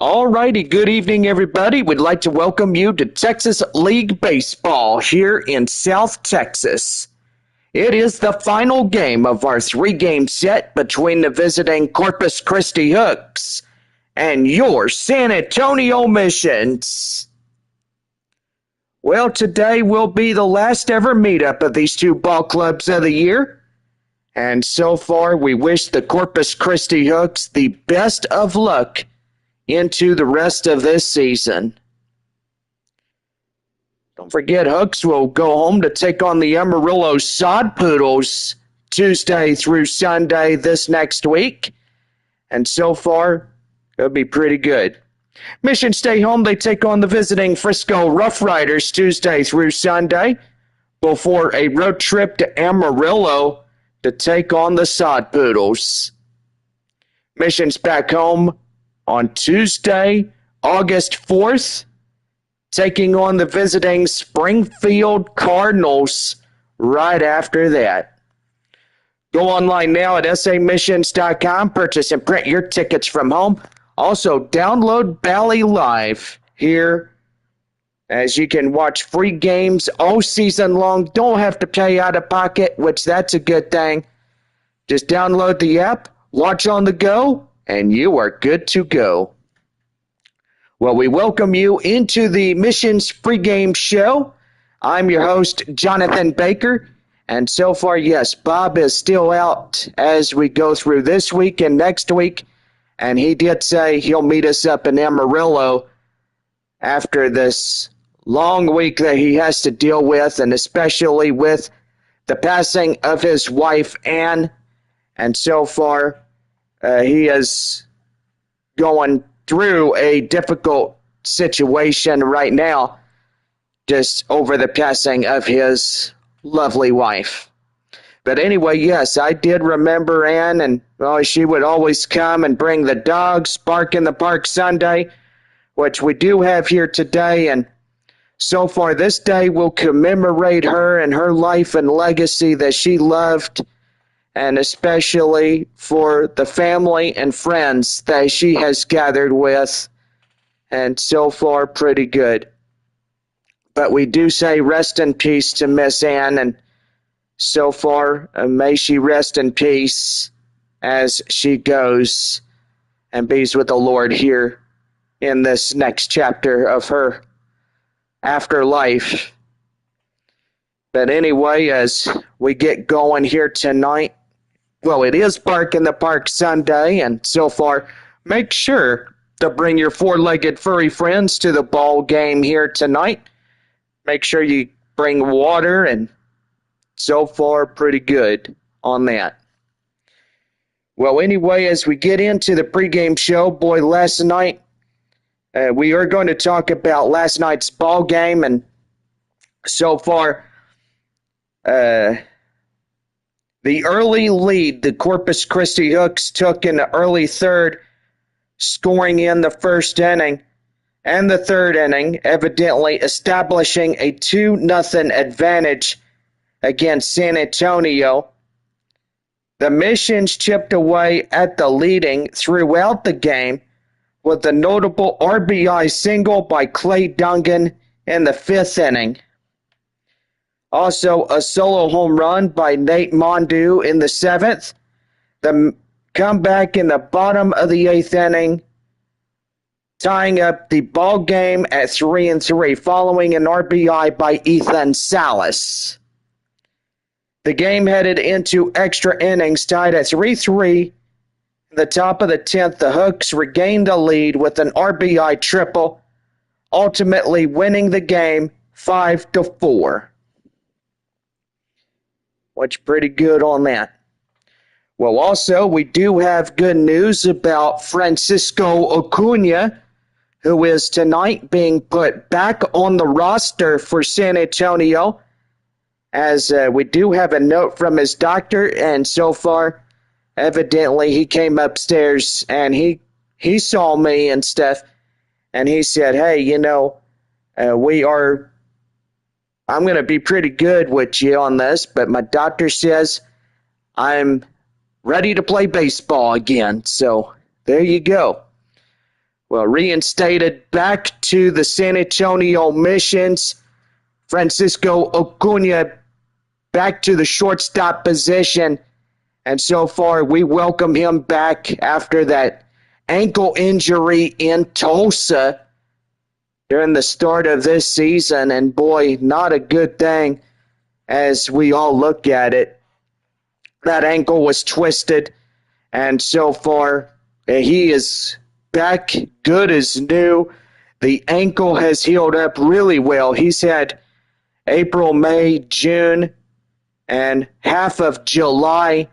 All righty, good evening, everybody. We'd like to welcome you to Texas League Baseball here in South Texas. It is the final game of our three-game set between the visiting Corpus Christi Hooks and your San Antonio Missions. Well, today will be the last ever meetup of these two ball clubs of the year. And so far, we wish the Corpus Christi Hooks the best of luck into the rest of this season. Don't forget, Hooks will go home to take on the Amarillo Sod Poodles Tuesday through Sunday this next week. And so far, it'll be pretty good. Mission stay home. They take on the visiting Frisco Rough Riders Tuesday through Sunday before a road trip to Amarillo to take on the Sod Poodles. Mission's back home on Tuesday, August 4th, taking on the visiting Springfield Cardinals right after that. Go online now at samissions.com, purchase and print your tickets from home. Also, download Bally Live here, as you can watch free games all season long. Don't have to pay out of pocket, which that's a good thing. Just download the app, watch on the go, and you are good to go. Well, we welcome you into the Missions pregame show. I'm your host, Jonathan Baker. And so far, yes, Bob is still out as we go through this week and next week. And he did say he'll meet us up in Amarillo after this long week that he has to deal with, and especially with the passing of his wife, Ann. And so far, he is going through a difficult situation right now, just over the passing of his lovely wife. But anyway, yes, I did remember Ann, and she would always come and bring the dogs, Bark in the Park Sunday, which we do have here today. And so far, this day will commemorate her and her life and legacy that she loved, and especially for the family and friends that she has gathered with, and so far pretty good. But we do say rest in peace to Miss Ann, and so far may she rest in peace as she goes and be's with the Lord here in this next chapter of her afterlife. But anyway, as we get going here tonight, well, it is Bark in the Park Sunday, and so far, make sure to bring your four-legged furry friends to the ball game here tonight. Make sure you bring water, and so far, pretty good on that. Well, anyway, as we get into the pregame show, boy, last night, we are going to talk about last night's ball game, and so far, the early lead the Corpus Christi Hooks took in the early third, scoring in the first inning and the third inning, evidently establishing a 2-0 advantage against San Antonio. The Missions chipped away at the leading throughout the game with a notable RBI single by Clay Dungan in the fifth inning. Also, a solo home run by Nate Mondu in the seventh. The comeback in the bottom of the eighth inning, tying up the ball game at 3-3, following an RBI by Ethan Salas. The game headed into extra innings, tied at 3-3. In the top of the 10th, the Hooks regained the lead with an RBI triple, ultimately winning the game 5-4. What's pretty good on that. Well, also, we do have good news about Francisco Acuna, who is tonight being put back on the roster for San Antonio, as we do have a note from his doctor, and so far, evidently, he came upstairs and he saw me and stuff, and he said, hey, I'm going to be pretty good with you on this, but my doctor says I'm ready to play baseball again. So there you go. Well, reinstated back to the San Antonio Missions. Francisco Acuna back to the shortstop position. And so far, we welcome him back after that ankle injury in Tulsa during the start of this season. And boy, not a good thing as we all look at it. That ankle was twisted, and so far, he is back good as new. The ankle has healed up really well. He's had April, May, June, and half of July.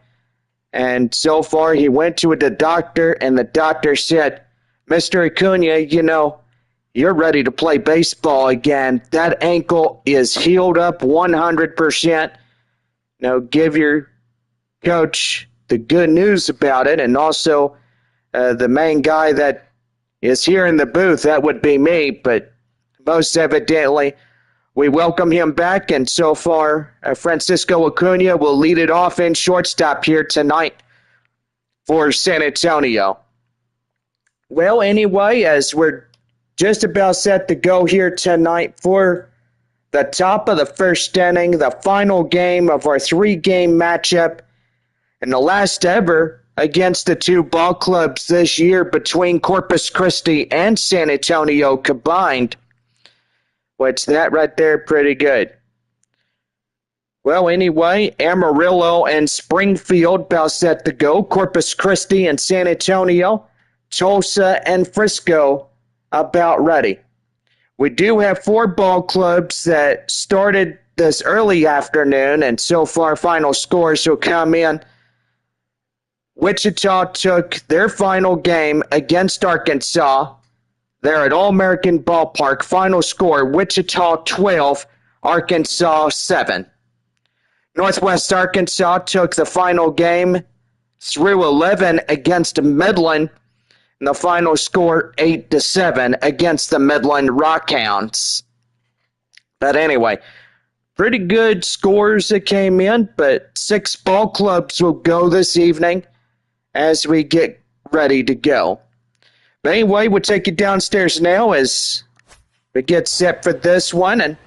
And so far, he went to the doctor, and the doctor said, Mr. Acuna, you're ready to play baseball again. That ankle is healed up 100%. Now, give your coach the good news about it, and also the main guy that is here in the booth, that would be me, but most evidently, we welcome him back, and so far, Francisco Acuna will lead it off in shortstop here tonight for San Antonio. Well, anyway, as we're just about set to go here tonight for the top of the first inning, the final game of our three-game matchup, and the last ever against the two ball clubs this year between Corpus Christi and San Antonio combined. What's that right there? Pretty good. Well, anyway, Amarillo and Springfield about set to go. Corpus Christi and San Antonio, Tulsa and Frisco about ready. We do have four ball clubs that started this early afternoon, and so far final scores will come in. Wichita took their final game against Arkansas. They're at All-American Ballpark. Final score, Wichita 12, Arkansas 7. Northwest Arkansas took the final game through 11 against Midland. And the final score, 8-7 against the Midland Rockhounds. But anyway, pretty good scores that came in, but 6 ball clubs will go this evening as we get ready to go. But anyway, we'll take you downstairs now as we get set for this one, and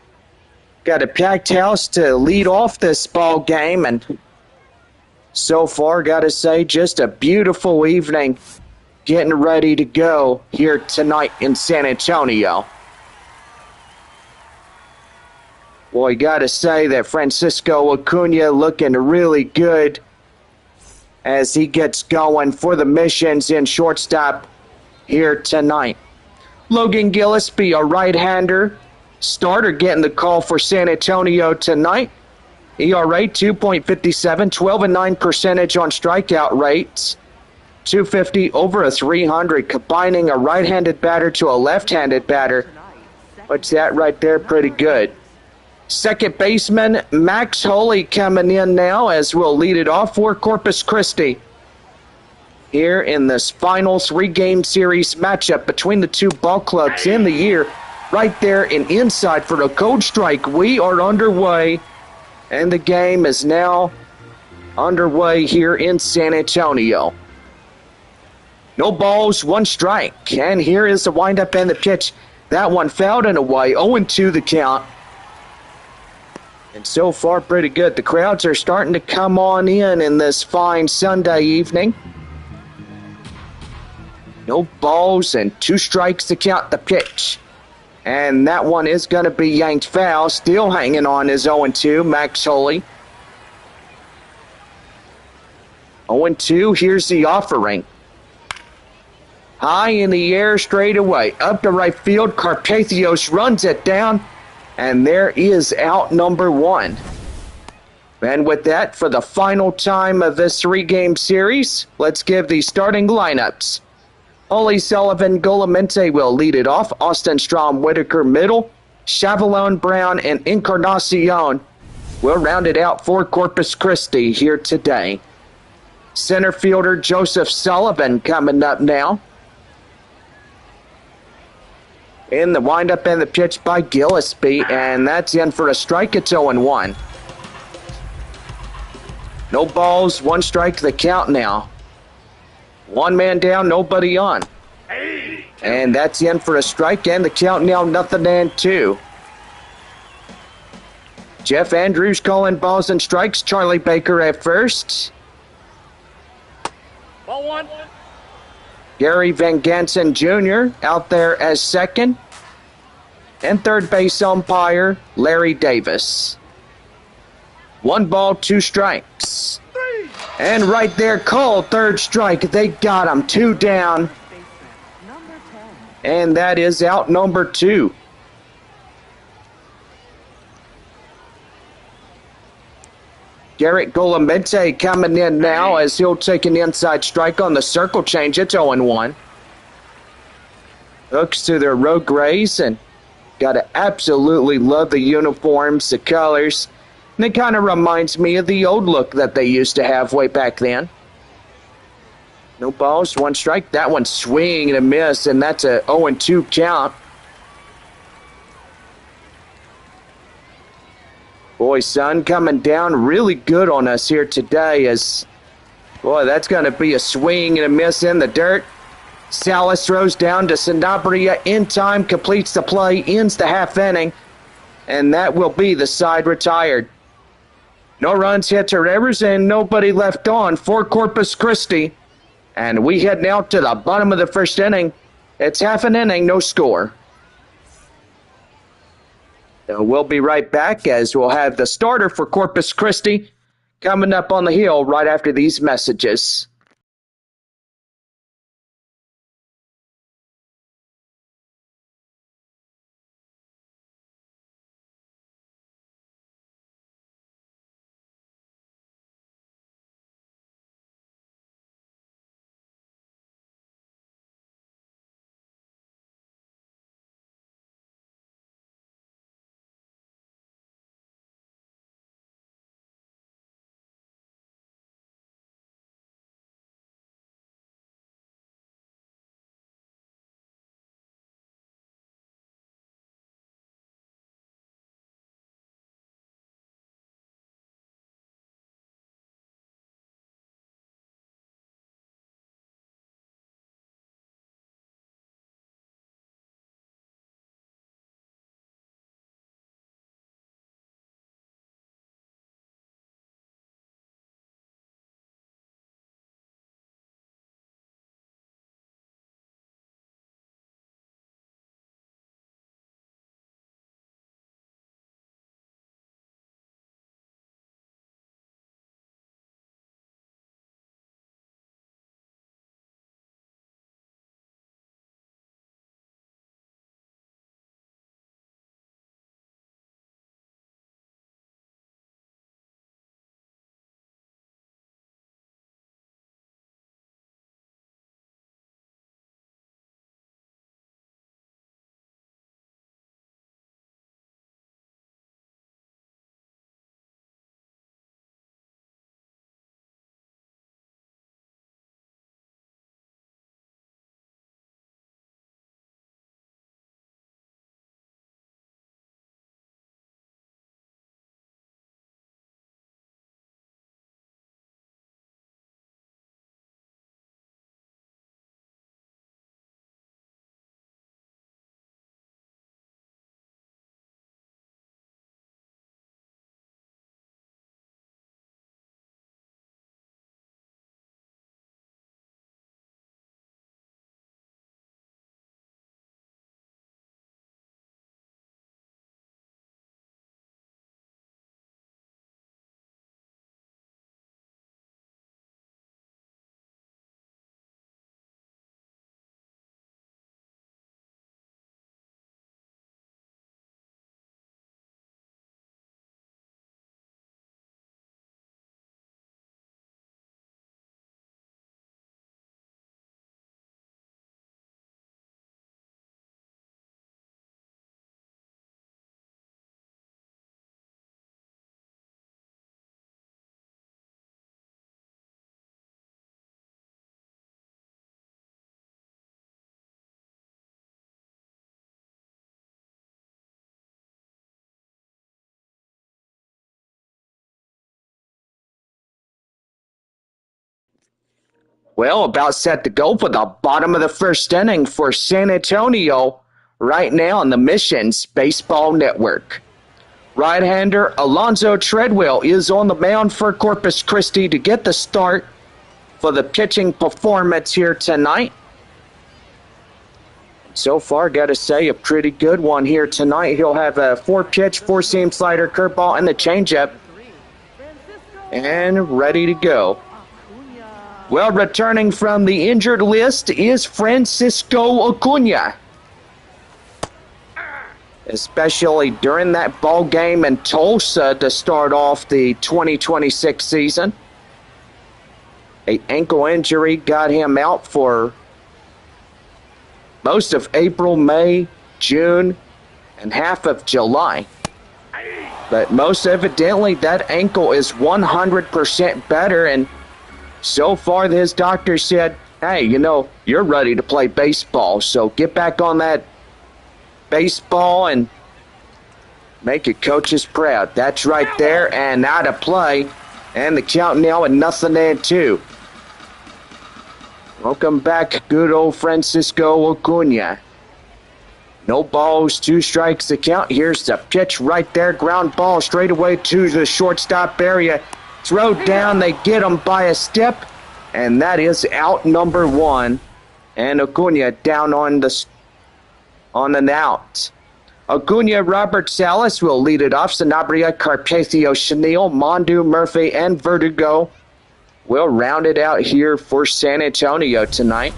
got a packed house to lead off this ball game, and so far, got to say, just a beautiful evening getting ready to go here tonight in San Antonio. Boy, got to say that Francisco Acuna looking really good as he gets going for the Missions in shortstop here tonight. Logan Gillespie, a right-hander starter, getting the call for San Antonio tonight. ERA 2.57, 12-9 percentage on strikeout rates, 250 over a 300, combining a right-handed batter to a left-handed batter. What's that right there? Pretty good. Second baseman Max Holley coming in now as we'll lead it off for Corpus Christi here in this final three-game series matchup between the two ball clubs in the year. Right there and inside for the cold strike. We are underway, and the game is now underway here in San Antonio. No balls, one strike, and here is the windup and the pitch. That one fouled and away, 0-2 the count. And so far, pretty good. The crowds are starting to come on in this fine Sunday evening. No balls and 2 strikes to count the pitch. And that one is going to be yanked foul. Still hanging on is 0-2, Max Holley. 0-2, here's the offering. High in the air, straight away. Up to right field, Carpathios runs it down. And there is out number 1. And with that, for the final time of this three-game series, let's give the starting lineups. Holley, Sullivan, Golamente will lead it off. Austin Strom, Whitaker, middle. Chavalone, Brown, and Encarnacion will round it out for Corpus Christi here today. Center fielder Joseph Sullivan coming up now. In the windup and the pitch by Gillespie, and that's in for a strike. It's 0-1. No balls, 1 strike, the count now. 1 man down, nobody on. And that's in for a strike, and the count now 0-2. Jeff Andrews calling balls and strikes. Charlie Baker at first. Ball one. Gary Van Gansen Jr. out there as second. And third base umpire, Larry Davis. 1 ball, 2 strikes. And right there, called third strike. They got him. 2 down. And that is out number 2. Garrett Golamente coming in now as he'll take an inside strike on the circle change. It's 0-1. Hooks to their road grays, and gotta absolutely love the uniforms, the colors. And it kind of reminds me of the old look that they used to have way back then. No balls, 1 strike. That one swing and a miss, and that's a 0-2 count. Boy, sun coming down really good on us here today as, boy, that's going to be a swing and a miss in the dirt. Salas throws down to Sanabria in time, completes the play, ends the half inning, and that will be the side retired. No runs, hits, or errors, and nobody left on for Corpus Christi. And we head now to the bottom of the first inning. It's half an inning, no score. We'll be right back as we'll have the starter for Corpus Christi coming up on the hill right after these messages. Well, about set to go for the bottom of the first inning for San Antonio right now on the Missions Baseball Network. Right-hander Alonzo Treadwell is on the mound for Corpus Christi to get the start for the pitching performance here tonight. So far, got to say, a pretty good one here tonight. He'll have a 4-pitch, 4-seam slider, curveball, and the changeup. And ready to go. Well, returning from the injured list is Francisco Acuna. Especially during that ball game in Tulsa to start off the 2026 season. An ankle injury got him out for most of April, May, June, and half of July. But most evidently, that ankle is 100% better, and so far his doctor said, hey, you're ready to play baseball, so get back on that baseball and make your coaches proud. That's right there, and out of play, and the count now at 0-2. Welcome back, good old Francisco Acuna. No balls, 2 strikes to count. Here's the pitch right there. Ground ball straight away to the shortstop area. Throw down, they get him by a step. And that is out number 1. And Acuna down on an out. Acuna, Robert Salas will lead it off. Sanabria, Carpathio, Chenille, Mondu, Murphy, and Verdugo will round it out here for San Antonio tonight.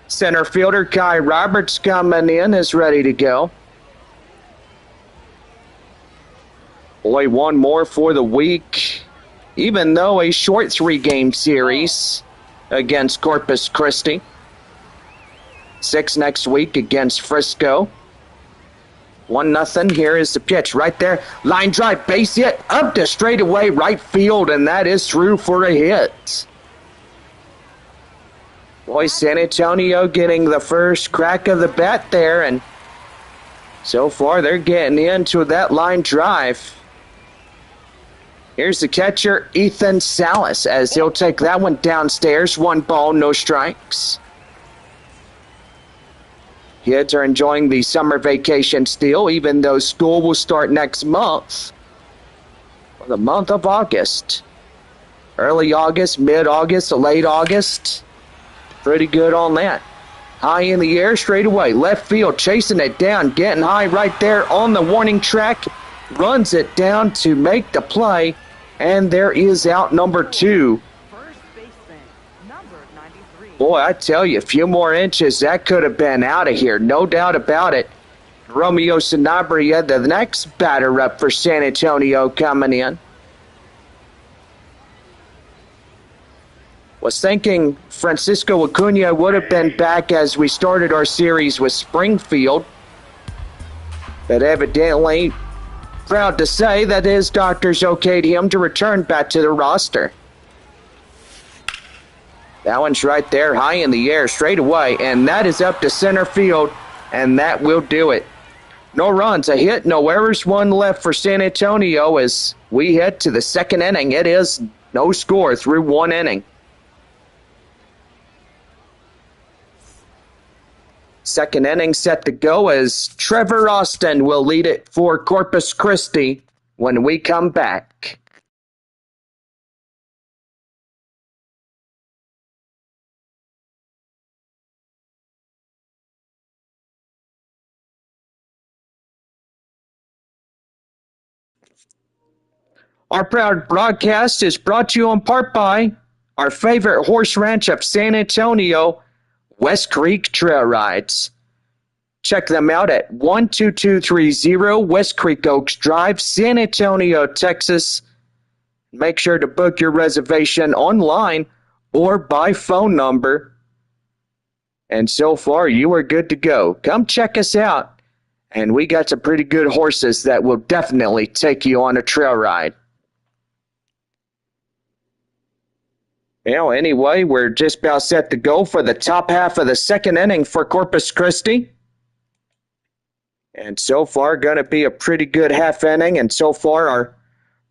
Center fielder Kai Roberts coming in, is ready to go. Boy, one more for the week. Even though a short 3-game series against Corpus Christi. 6 next week against Frisco. 1-0. Here is the pitch right there. Line drive, base hit, up to straightaway right field, and that is through for a hit. Boy, San Antonio getting the first crack of the bat there, and so far they're getting into that line drive. Here's the catcher, Ethan Salas, as he'll take that one downstairs. 1 ball, no strikes. Kids are enjoying the summer vacation still, even though school will start next month. For the month of August. Early August, mid-August, late August. Pretty good on that. High in the air, straight away. Left field, chasing it down, getting high right there on the warning track. Runs it down to make the play. And there is out number 2. Boy, I tell you, a few more inches, that could have been out of here. No doubt about it. Romeo Sanabria, the next batter up for San Antonio, coming in. Was thinking Francisco Acuna would have been back as we started our series with Springfield. But evidently, proud to say that his doctors okayed him to return back to the roster. That one's right there, high in the air, straight away, and that is up to center field, and that will do it. No runs, a hit, no errors, 1 left for San Antonio as we head to the 2nd inning. It is no score through 1 inning. 2nd inning set to go as Trevor Austin will lead it for Corpus Christi when we come back. Our proud broadcast is brought to you in part by our favorite horse ranch of San Antonio, West Creek Trail Rides. Check them out at 12230 West Creek Oaks Drive, San Antonio, Texas. Make sure to book your reservation online or by phone number. And so far, you are good to go. Come check us out. And we got some pretty good horses that will definitely take you on a trail ride. Well, anyway, we're just about set to go for the top half of the 2nd inning for Corpus Christi. And so far, going to be a pretty good half inning. And so far, our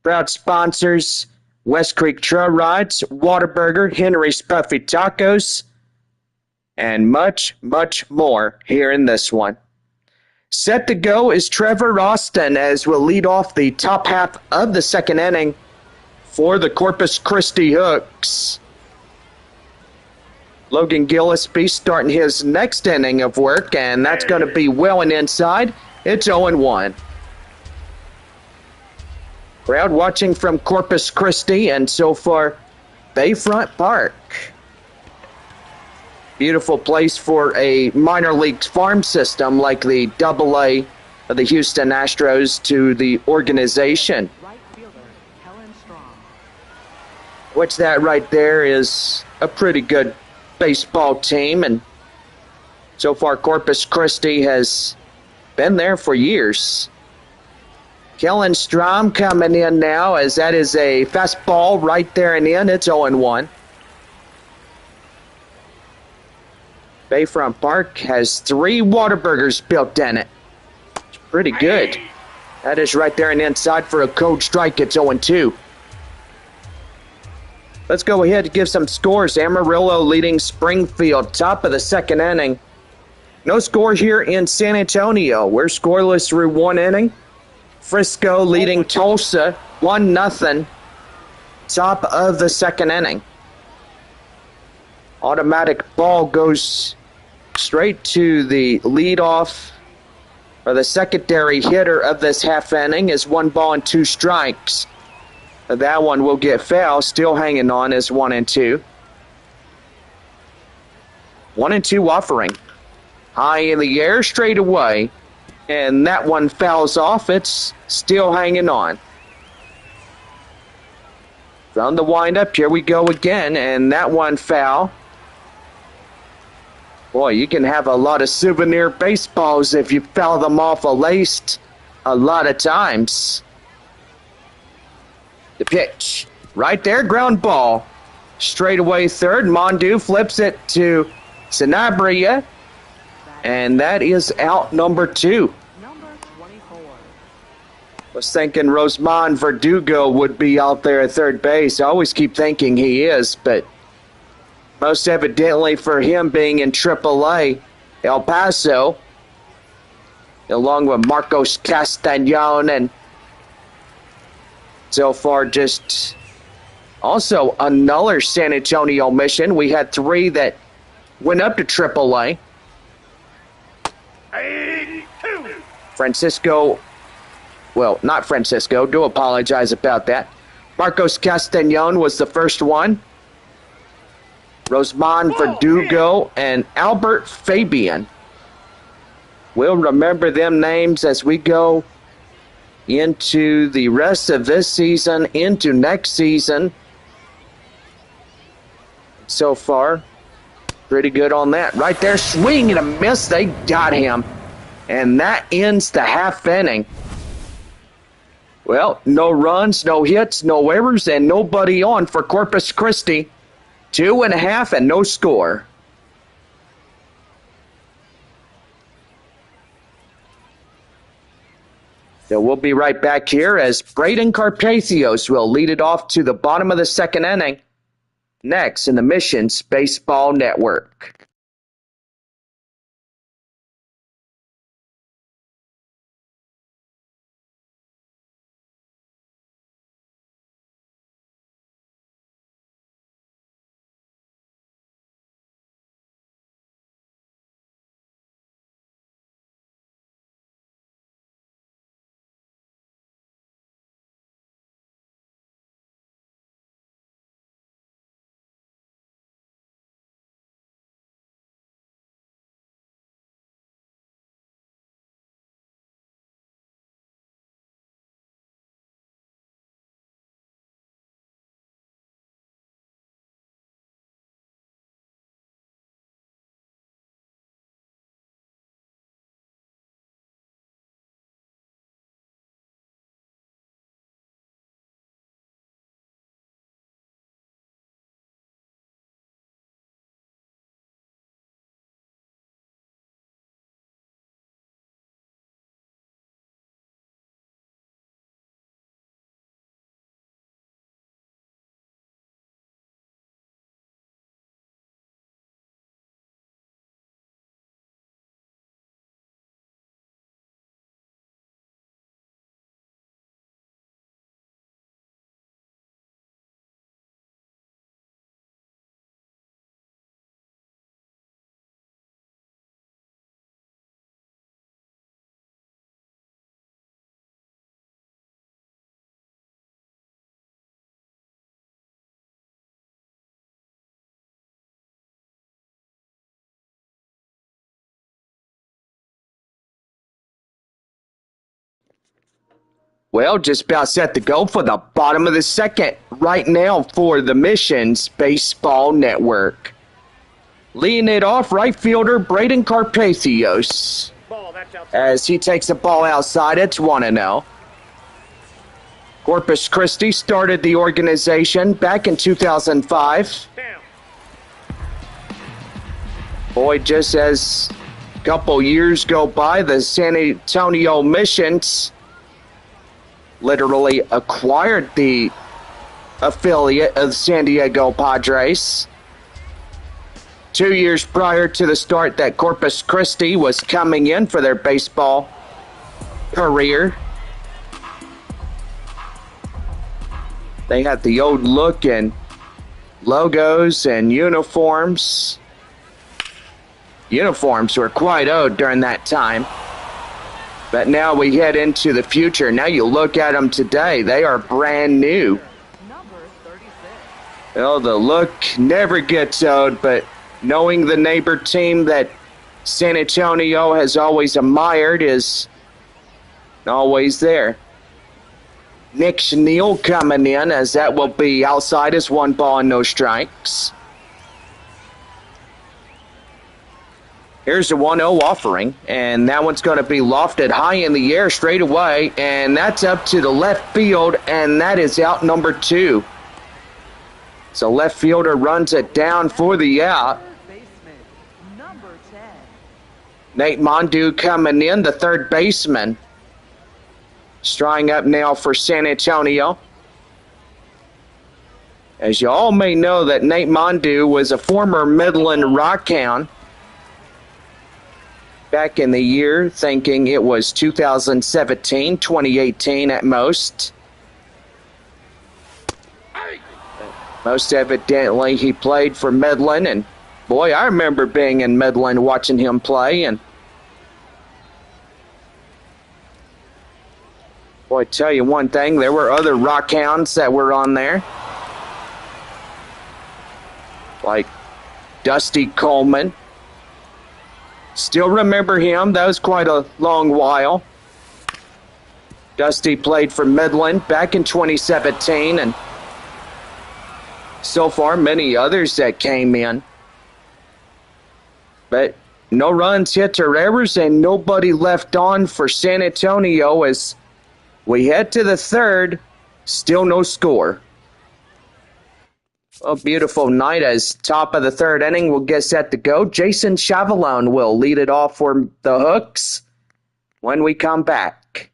proud sponsors, West Creek Trail Rides, Whataburger, Henry's Puffy Tacos, and much, much more here in this one. Set to go is Trevor Roston as we'll lead off the top half of the second inning for the Corpus Christi Hooks. Logan Gillespie starting his next inning of work, and that's going to be well and inside. It's 0-1. Crowd watching from Corpus Christi and so far Bayfront Park. Beautiful place for a minor league farm system like the AA of the Houston Astros to the organization. Which that right there is a pretty good baseball team, and so far Corpus Christi has been there for years. Kellen Strom coming in now as that is a fastball right there and in. It's 0-1. Bayfront Park has 3 Whataburgers built in it. It's pretty good. That is right there and inside for a cold strike. It's 0-2. Let's go ahead and give some scores. Amarillo leading Springfield, top of the second inning. No score here in San Antonio. We're scoreless through 1 inning. Frisco leading Tulsa 1-0, top of the second inning. Automatic ball goes straight to the leadoff, or the secondary hitter of this half inning is 1 ball and 2 strikes. That one will get foul, still hanging on is 1-2. 1-2 offering. High in the air, straight away. And that one fouls off. It's still hanging on. From the windup, here we go again. And that one foul. Boy, you can have a lot of souvenir baseballs if you foul them off a laced a lot of times. The pitch. Right there, ground ball. Straight away third. Mondu flips it to Sanabria. And that is out number 2. Number 24. Was thinking Rosemond Verdugo would be out there at third base. I always keep thinking he is, but most evidently for him being in AAA, El Paso, along with Marcos Castañon, and so far just also another San Antonio mission. We had 3 that went up to AAA. Francisco, well, not Francisco, do apologize about that. Marcos Castañon was the first one. Rosemond Verdugo and Albert Fabian. We'll remember them names as we go into the rest of this season, into next season. So far, pretty good on that. Right there, swing and a miss. They got him. And that ends the half inning. Well, no runs, no hits, no errors, and nobody on for Corpus Christi. 2.5 and no score. So we'll be right back here as Braden Carpathos will lead it off to the bottom of the second inning. Next in the Missions Baseball Network. Well, just about set to go for the bottom of the second right now for the Missions Baseball Network. Leading it off, right fielder Braden Carpathios. As he takes the ball outside, it's 1-0. Corpus Christi started the organization back in 2005. Boy, just as a couple years go by, the San Antonio Missions literally acquired the affiliate of San Diego Padres. 2 years prior to the start that Corpus Christi was coming in for their baseball career. They had the old look and logos and uniforms. Uniforms were quite old during that time. But now we head into the future. Now you look at them today, they are brand new. Well, the look never gets old, but knowing the neighbor team that San Antonio has always admired is always there. Nick Schneel coming in, as that will be outside as 1 ball and no strikes. Here's a 1-0 offering, and that one's going to be lofted high in the air straight away, and that's up to the left field, and that is out number 2. So left fielder runs it down for the out. Nate Mondu coming in, the third baseman. Strying up now for San Antonio. As you all may know, that Nate Mondu was a former Midland Rockhound. Back in the year, thinking it was 2017, 2018 at most. Most evidently, he played for Midland, and boy, I remember being in Midland watching him play, and boy, tell you one thing, there were other Rockhounds that were on there. Like Dusty Coleman. Still remember him. That was quite a long while. Dusty played for Midland back in 2017, and so far many others that came in. But no runs, hits, or errors, and nobody left on for San Antonio as we head to the third. Still no score. A beautiful night as top of the third inning will get set to go. Jason Chavalone will lead it off for the Hooks when we come back.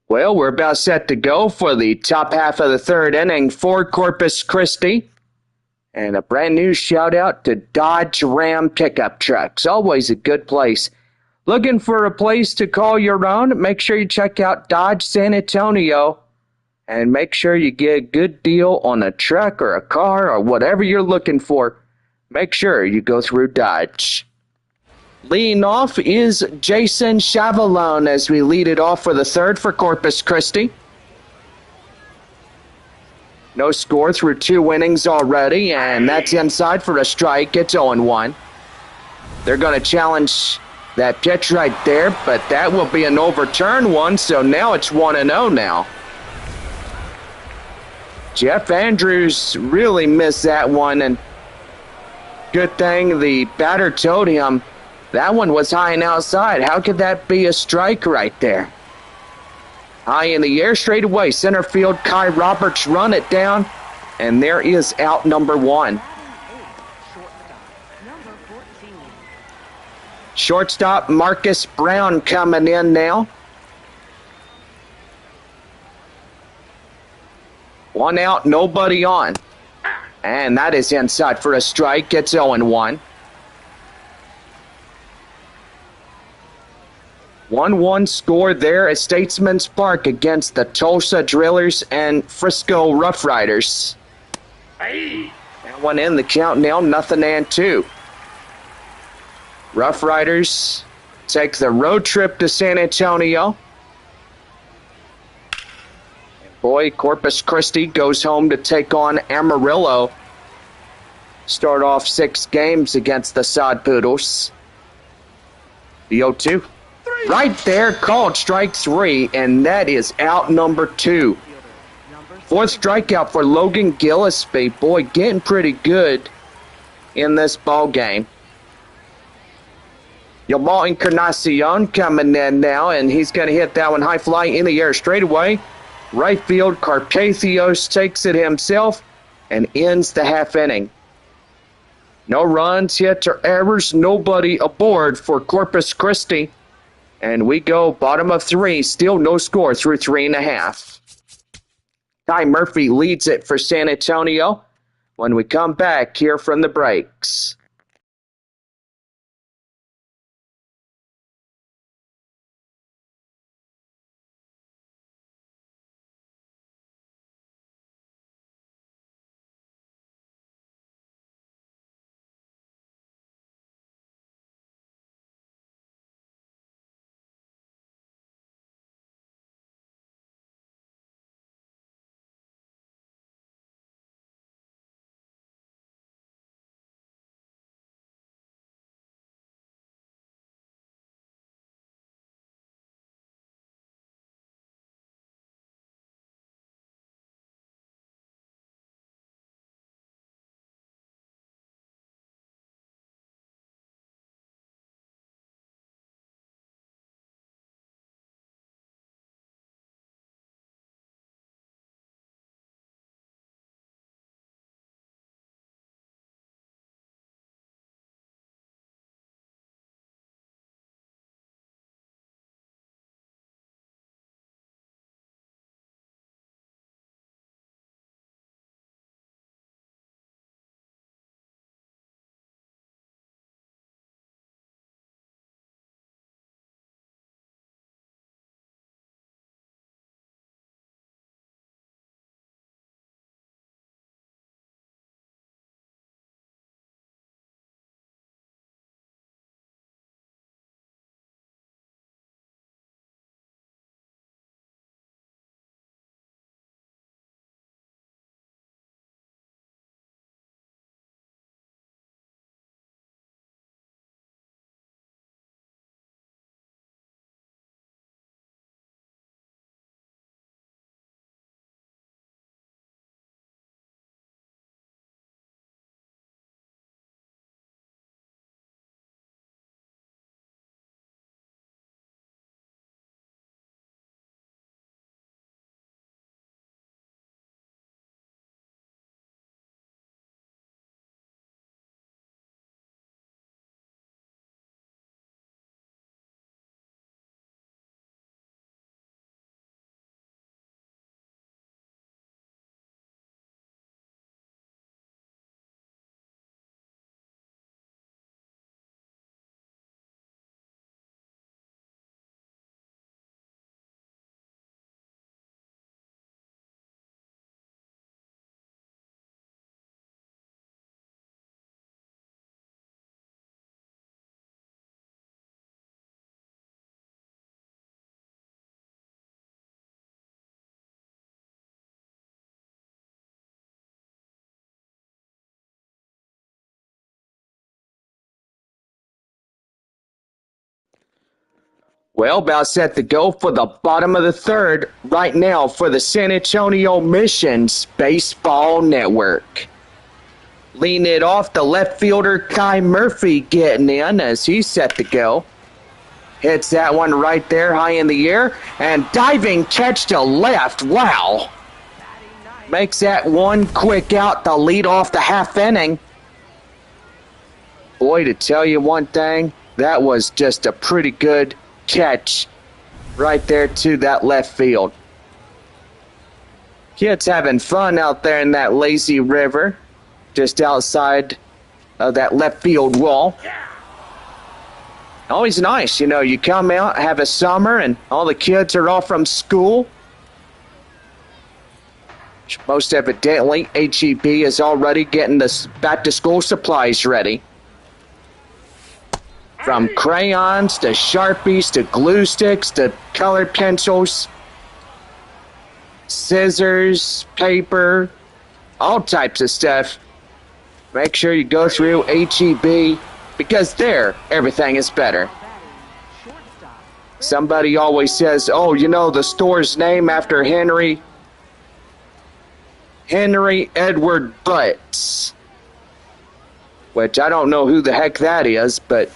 Well, we're about set to go for the top half of the third inning for Corpus Christi. And a brand new shout out to Dodge Ram pickup trucks. Always a good place. Looking for a place to call your own? Make sure you check out Dodge San Antonio. And make sure you get a good deal on a truck or a car or whatever you're looking for. Make sure you go through Dodge. Leading off is Jason Chavalone as we lead it off for the third for Corpus Christi. No score through 2 innings already, and that's inside for a strike. It's 0-1. They're going to challenge that pitch right there, but that will be an overturned one, so now it's 1-0 now. Jeff Andrews really missed that one, and good thing the batter told him that one was high and outside. How could that be a strike right there? High in the air, straight away, center field, Kai Roberts run it down, and there is out number 1. Shortstop Marcus Brown coming in now. 1 out, nobody on. And that is inside for a strike. It's 0-1. 1-1 score there at Statesman's Park against the Tulsa Drillers and Frisco Rough Riders. That one in the count now, 0-2. Rough Riders take the road trip to San Antonio. Boy, Corpus Christi goes home to take on Amarillo. Start off 6 games against the Sod Poodles. The 0-2. Right there, called strike 3, and that is out number 2. 4th strikeout for Logan Gillespie. Boy, getting pretty good in this ball game. Yabal Encarnacion coming in now, and he's going to hit that one high fly in the air straight away. Right field, Carpathios takes it himself and ends the half inning. No runs, hits, or errors, nobody aboard for Corpus Christi. And we go bottom of 3, still no score through 3.5. Ty Murphy leads it for San Antonio when we come back here from the breaks. Well, about set to go for the bottom of the third right now for the San Antonio Missions Baseball Network. Leading it off, the left fielder Kai Murphy getting in as he's set to go. Hits that one right there high in the air and diving catch to left. Wow. Makes that one quick out to lead off the half inning. Boy, to tell you one thing, that was just a pretty good catch right there to that left field. Kids having fun out there in that lazy river just outside of that left field wall. Always nice, you come out, have a summer, and all the kids are off from school. Most evidently, HEB is already getting the back-to-school supplies ready. From crayons to Sharpies to glue sticks to colored pencils, scissors, paper, all types of stuff. Make sure you go through HEB because there, everything is better. Somebody always says, oh, the store's name after Henry Edward Butts, which I don't know who the heck that is, but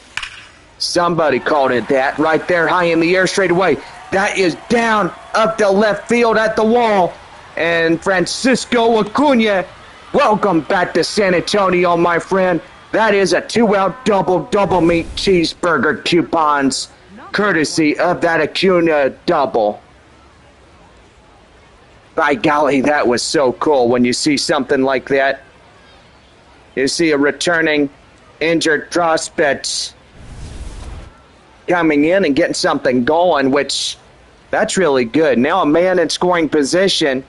somebody called it that right there high in the air straight away. That is down up the left field at the wall. And Francisco Acuna, welcome back to San Antonio, my friend. That is a 2-out double meat cheeseburger coupons, courtesy of that Acuna double. By golly, that was so cool when you see something like that. You see a returning injured prospect coming in and getting something going, which that's really good. Now a man in scoring position.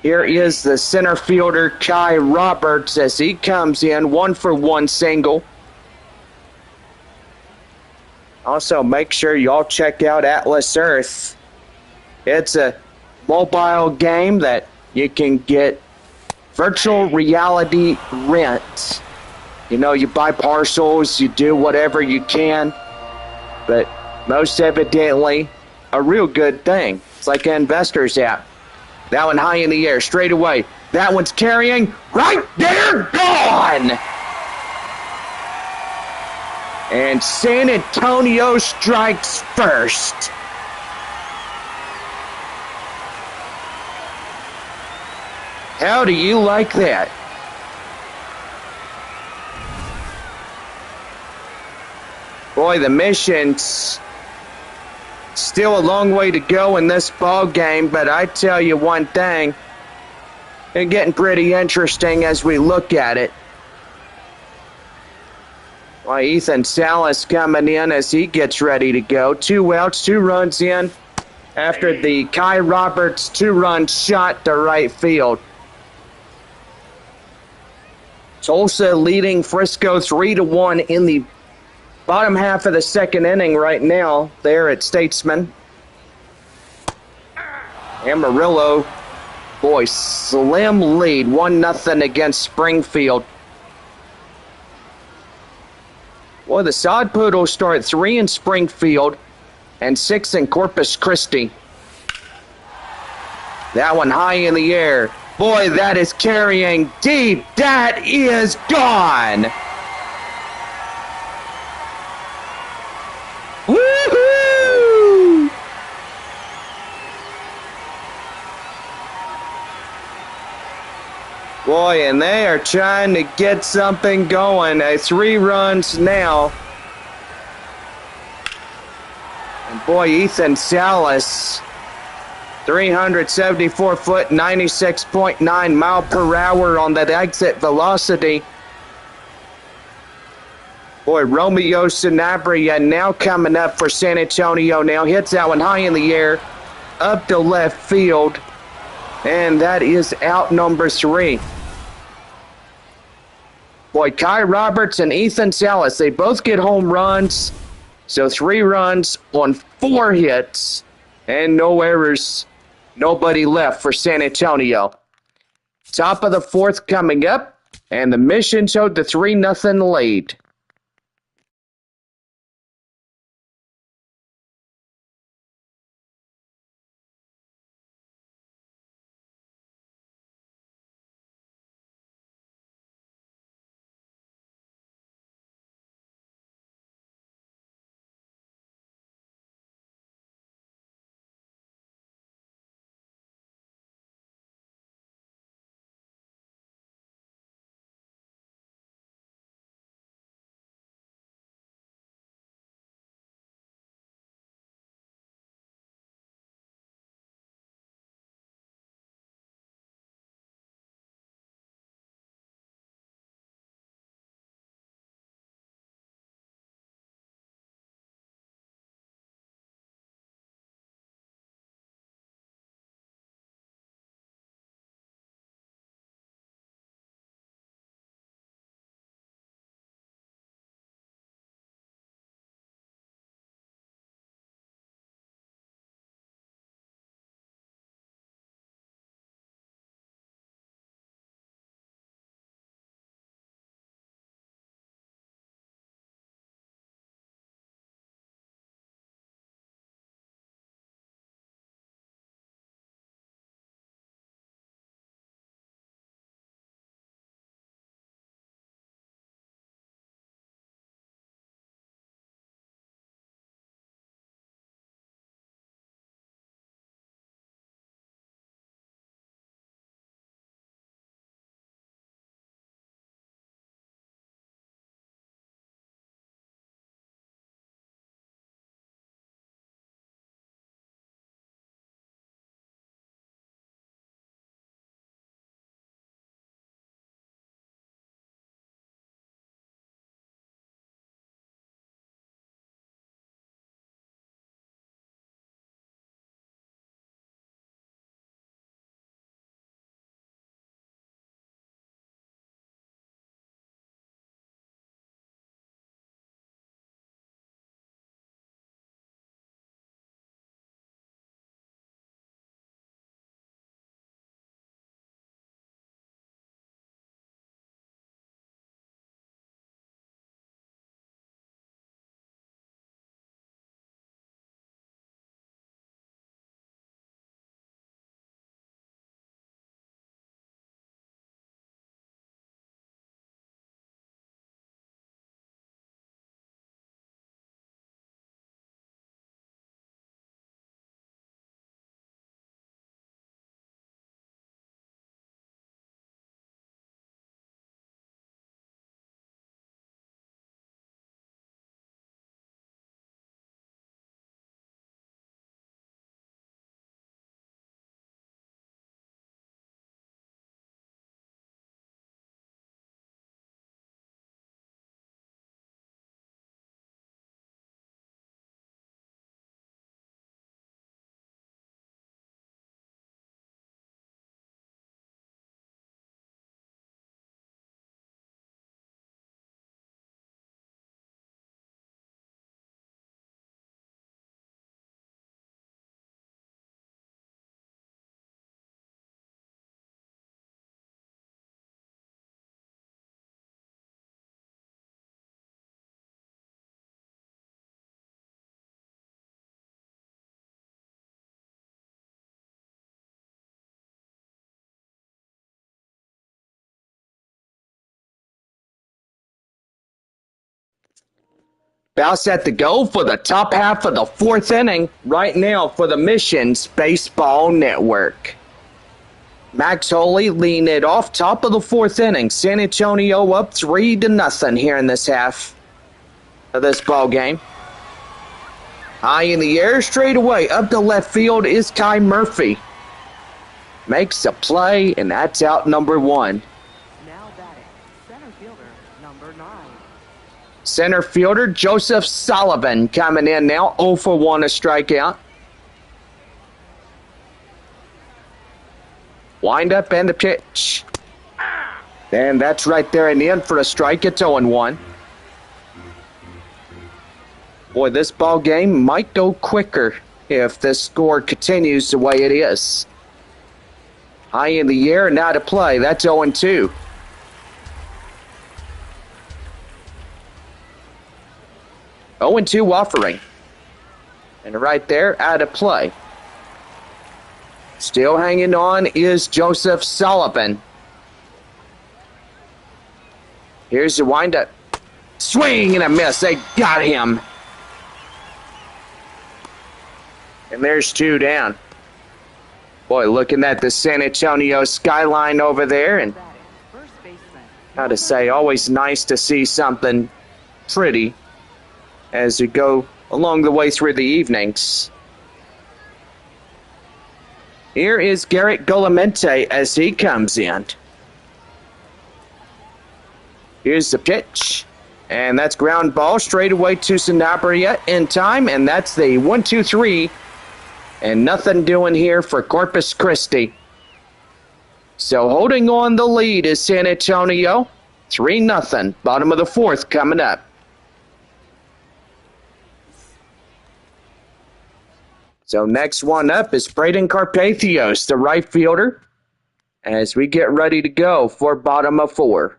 Here is the center fielder Kai Roberts as he comes in, 1-for-1 single. Also, make sure y'all check out Atlas Earth. It's a mobile game that you can get virtual reality rent. You buy parcels, you do whatever you can, but most evidently, a real good thing. It's like an investor's app. That one high in the air, straight away. That one's carrying, right there, gone! And San Antonio strikes first. How do you like that? Boy, the Missions still a long way to go in this ball game, but I tell you one thing, it's getting pretty interesting as we look at it. Well, Ethan Salas coming in as he gets ready to go. 2 outs, 2 runs in after the Kai Roberts 2-run shot to right field. Tulsa leading Frisco 3-1 in the bottom half of the second inning right now there at Statesman. Amarillo, boy, slim lead, 1-0 against Springfield. Boy, the Sod Poodles start 3 in Springfield and 6 in Corpus Christi. That one high in the air. Boy, that is carrying deep. That is gone. Woohoo! Boy, and they are trying to get something going. 3 runs now. And boy, Ethan Salas, 374 foot, 96.9 mile per hour on that exit velocity. Boy, Romeo Sanabria now coming up for San Antonio now. Hits that one high in the air, up to left field. And that is out number 3. Boy, Kai Roberts and Ethan Salas, they both get home runs. So 3 runs on 4 hits and no errors. Nobody left for San Antonio. Top of the 4th coming up, and the Missions hold the 3-0 lead. About set to go for the top half of the fourth inning right now for the Missions Baseball Network. Max Holy leading it off top of the fourth inning. San Antonio up 3-0 here in this half of this ball game. High in the air, straight away up to left field is Kai Murphy. Makes a play, and that's out number 1. Now batting, center fielder number 9. Center fielder Joseph Sullivan coming in now, 0 for 1, a strikeout. Wind up and the pitch. And that's right there in the end for a strike. It's 0-1. Boy, this ball game might go quicker if this score continues the way it is. High in the air, now to play. That's 0-2. Oh, 2 offering. And right there, out of play. Still hanging on is Joseph Sullivan. Here's the windup. Swing and a miss. They got him. And there's 2 down. Boy, looking at the San Antonio skyline over there, and how to say, always nice to see something pretty as we go along the way through the evenings. Here is Garrett Golamente as he comes in. Here's the pitch, and that's ground ball straight away to Sanabria in time, and that's the 1-2-3, and nothing doing here for Corpus Christi. So holding on the lead is San Antonio, 3-0, bottom of the fourth coming up. So next one up is Braden Carpathios, the right fielder, as we get ready to go for bottom of 4.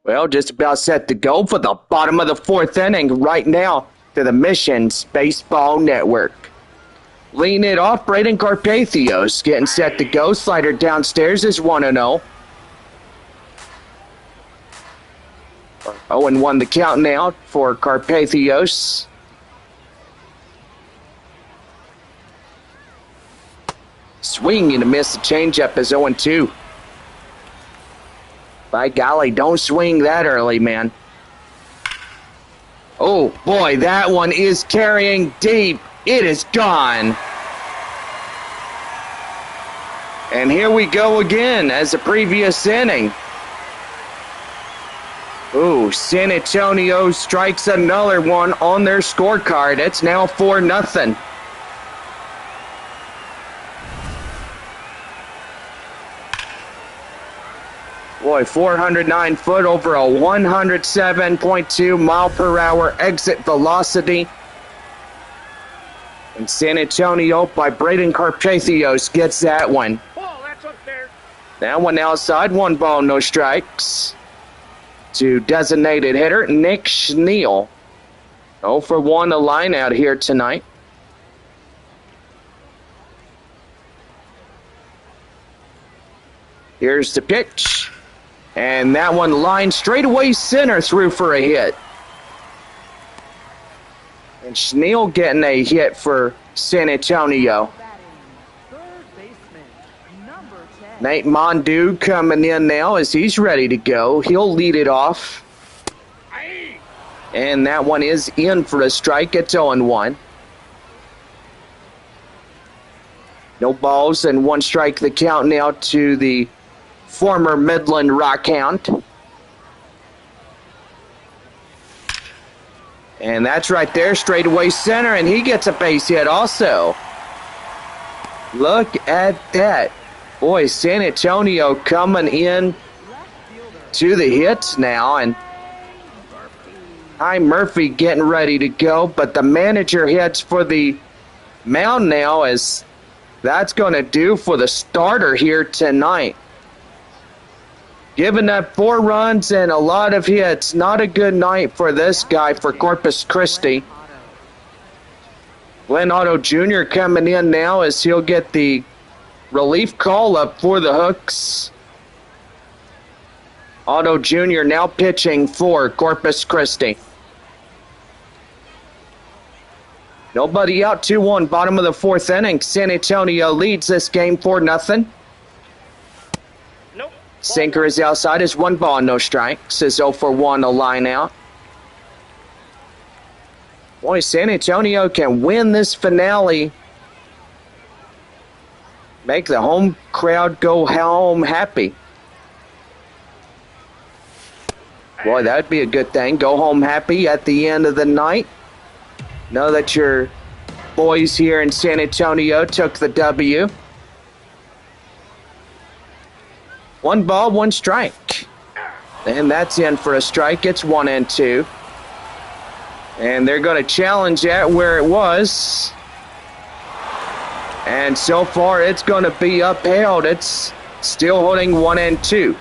Well, just about set to go for the bottom of the fourth inning right now to the Missions Baseball Network. Lean it off, Braden Carpathios getting set to go. Slider downstairs is 1-0. 0-1 the count now for Carpathios. Swing and a miss. The changeup is 0-2. By golly, don't swing that early, man. Oh, boy, that one is carrying deep. It is gone. And here we go again as the previous inning. Ooh, San Antonio strikes another one on their scorecard. It's now 4-0. Boy, 409 foot over a 107.2 mile per hour exit velocity. And San Antonio by Braden Carpathios gets that one. Ball, that's up there. That one outside, 1 ball, no strikes. To designated hitter Nick Schneal. 0 for 1 a line out here tonight. Here's the pitch. And that one lined straight away center through for a hit. And Schneel getting a hit for San Antonio. Third baseman, number 10. Nate Mondu coming in now as he's ready to go. He'll lead it off. And that one is in for a strike. It's 0-1. No balls and 1 strike the count now to the former Midland Rockhound. And that's right there, straightaway center, and he gets a base hit also. Look at that. Boy, San Antonio coming in to the hits now, and Ty Murphy getting ready to go, but the manager heads for the mound now, as that's going to do for the starter here tonight. Giving up 4 runs and a lot of hits. Not a good night for this guy for Corpus Christi. Glenn Otto Jr. coming in now as he'll get the relief call up for the Hooks. Otto Jr. now pitching for Corpus Christi. Nobody out, 2-1, bottom of the 4th inning. San Antonio leads this game 4-0. Sinker is outside. Is 1 ball, no strikes. Is 0 for 1, a line out. Boy, San Antonio can win this finale. Make the home crowd go home happy. Boy, that would be a good thing. Go home happy at the end of the night. Know that your boys here in San Antonio took the W. 1 ball, 1 strike. And that's in for a strike. It's 1-2. And they're going to challenge that where it was. And so far, it's going to be upheld. It's still holding 1-2.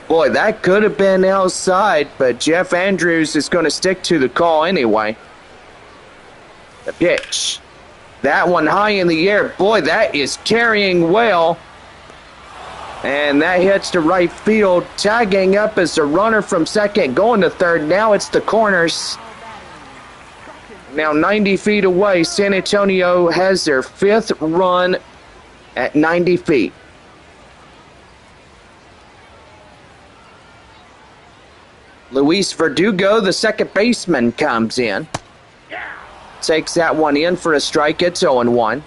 Boy, that could have been outside, but Jeff Andrews is going to stick to the call anyway. The pitch. That one high in the air. Boy, that is carrying well. And that hits to right field. Tagging up as the runner from second going to third. Now it's the corners. Now 90 feet away, San Antonio has their 5th run at 90 feet. Luis Verdugo, the second baseman, comes in. Takes that one in for a strike. It's 0-1.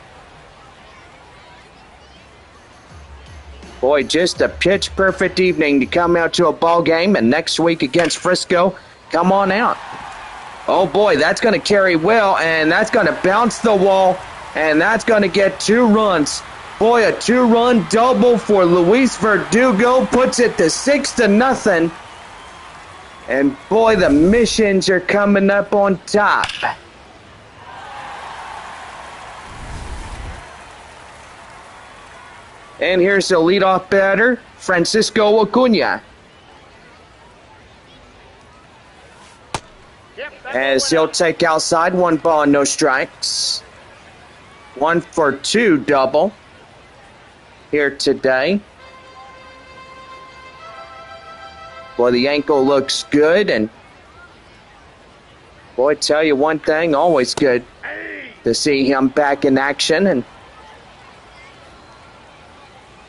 Boy, just a pitch-perfect evening to come out to a ball game, and next week against Frisco, come on out. Oh, boy, that's going to carry well, and that's going to bounce the wall, and that's going to get 2 runs. Boy, a 2-run double for Luis Verdugo puts it to 6-0. And, boy, the Missions are coming up on top. And here's the leadoff batter, Francisco Acuna. As he'll take outside, 1 ball and no strikes. 1 for 2 double here today. Boy, the ankle looks good, and boy, tell you one thing, always good to see him back in action and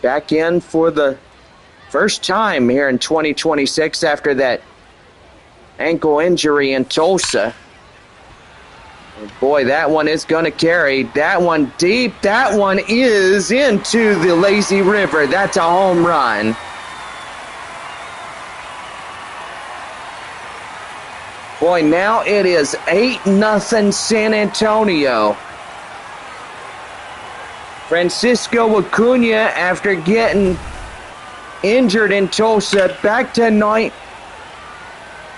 back in for the first time here in 2026 after that ankle injury in Tulsa. And boy, that one is going to carry. That one deep. That one is into the lazy river. That's a home run. Boy, now it is 8-0 San Antonio. Francisco Acuna, after getting injured in Tulsa, back tonight.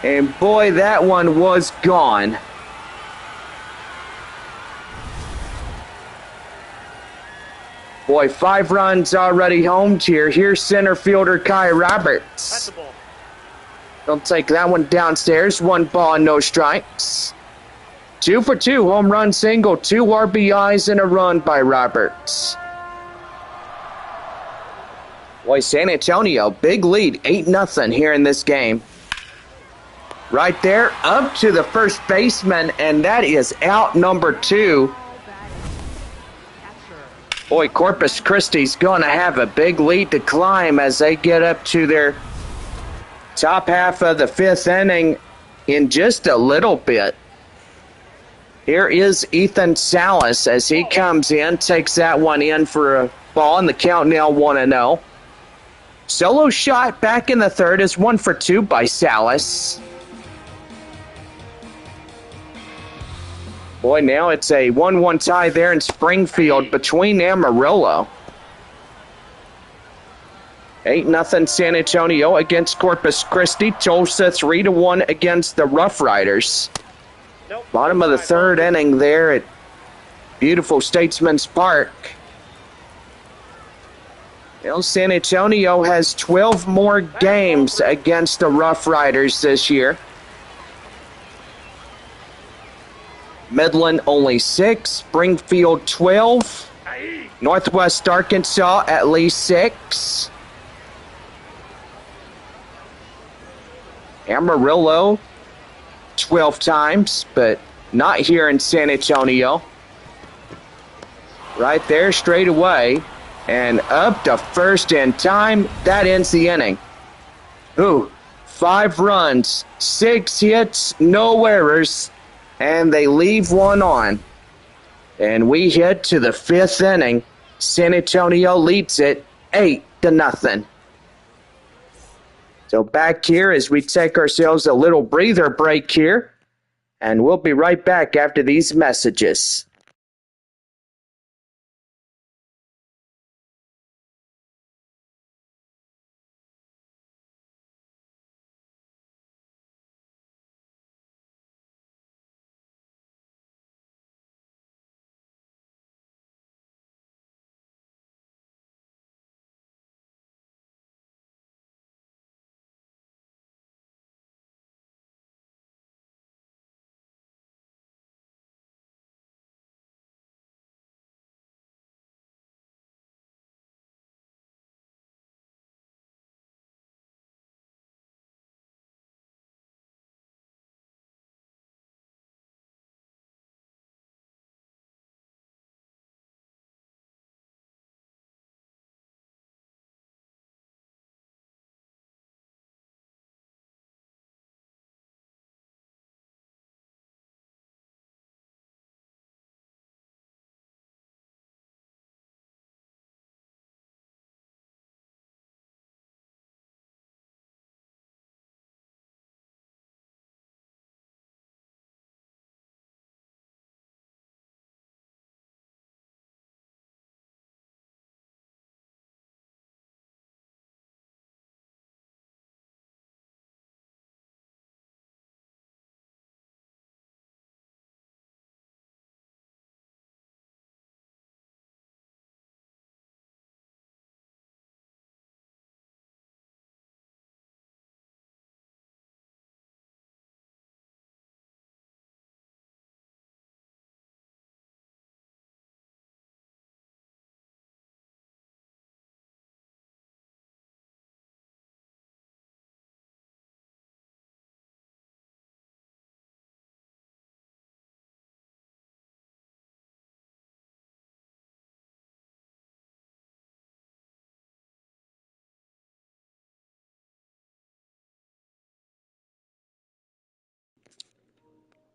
And boy, that one was gone. Boy, 5 runs already homed here. Here's center fielder Kai Roberts. They'll take that one downstairs. 1 ball and no strikes. 2 for 2, home run single, 2 RBIs and a run by Roberts. Boy, San Antonio, big lead, 8-0 here in this game. Right there, up to the first baseman, and that is out number 2. Boy, Corpus Christi's going to have a big lead to climb as they get up to their top half of the 5th inning in just a little bit. Here is Ethan Salas as he comes in, takes that one in for a ball, and the count now 1-0. Solo shot back in the 3rd is 1 for 2 by Salas. Boy, now it's a 1-1 tie there in Springfield between Amarillo. 8-0 San Antonio against Corpus Christi. Tulsa 3-1 against the Rough Riders. Bottom of the 3rd inning there at beautiful Statesman's Park. Well, San Antonio has 12 more games against the Rough Riders this year. Midland only 6, Springfield 12, Northwest Arkansas at least 6. Amarillo 12 times, but not here in San Antonio. Right there, straight away, and up to first in time. That ends the inning. 5 runs, 6 hits, no errors, and they leave one on. And we head to the 5th inning. San Antonio leads it 8-0. So back here as we take ourselves a little breather break here, and we'll be right back after these messages.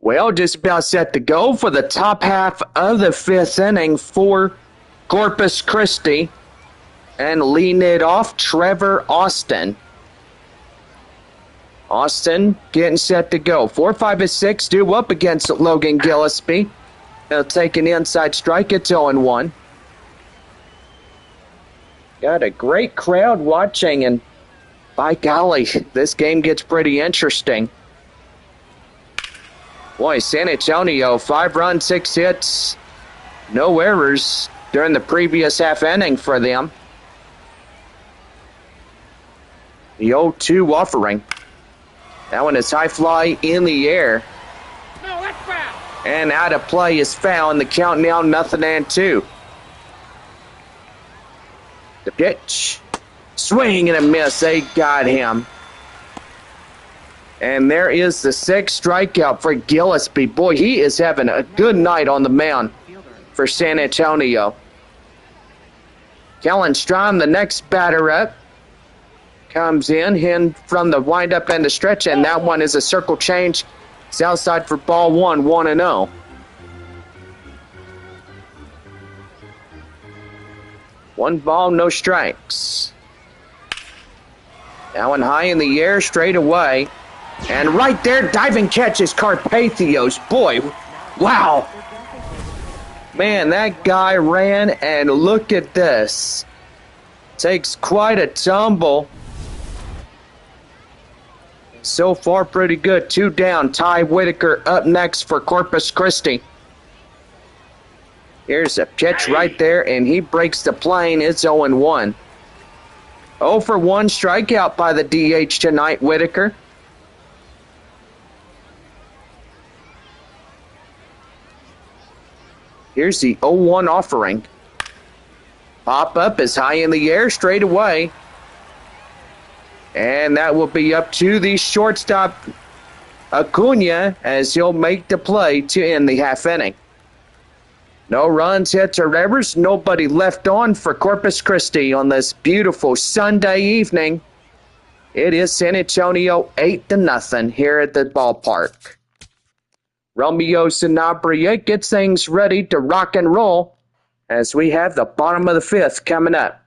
Well, just about set to go for the top half of the 5th inning for Corpus Christi. And leading it off, Trevor Austin. Austin getting set to go. 4, 5, and 6 due up against Logan Gillespie. He'll take an inside strike. It's 0-1. Got a great crowd watching, and by golly, this game gets pretty interesting. Boy, San Antonio, 5 runs, 6 hits, no errors during the previous half inning for them. The 0-2 offering. That one is high fly in the air. No, that's foul. And out of play is foul, and the count now 0-2. The pitch. Swing and a miss. They got him. And there is the sixth strikeout for Gillespie. Boy, he is having a good night on the mound for San Antonio. Kellen Strom, the next batter up, comes in from the windup and the stretch, and that one is a circle change. It's outside for ball one, 1-0. One ball, no strikes. That one high in the air, straight away. And right there, diving catch is Carpathios. Boy, wow. Man, that guy ran, and look at this. Takes quite a tumble. So far, pretty good. 2 down. Ty Whitaker up next for Corpus Christi. Here's a pitch right there, and he breaks the plane. It's 0-1. 0 for 1 strikeout by the DH tonight, Whitaker. Here's the 0-1 offering. Pop up is high in the air, straight away. And that will be up to the shortstop, Acuna, as he'll make the play to end the half inning. No runs, hits, or errors. Nobody left on for Corpus Christi on this beautiful Sunday evening. It is San Antonio 8-0 here at the ballpark. Romeo Sanabria gets things ready to rock and roll as we have the bottom of the fifth coming up.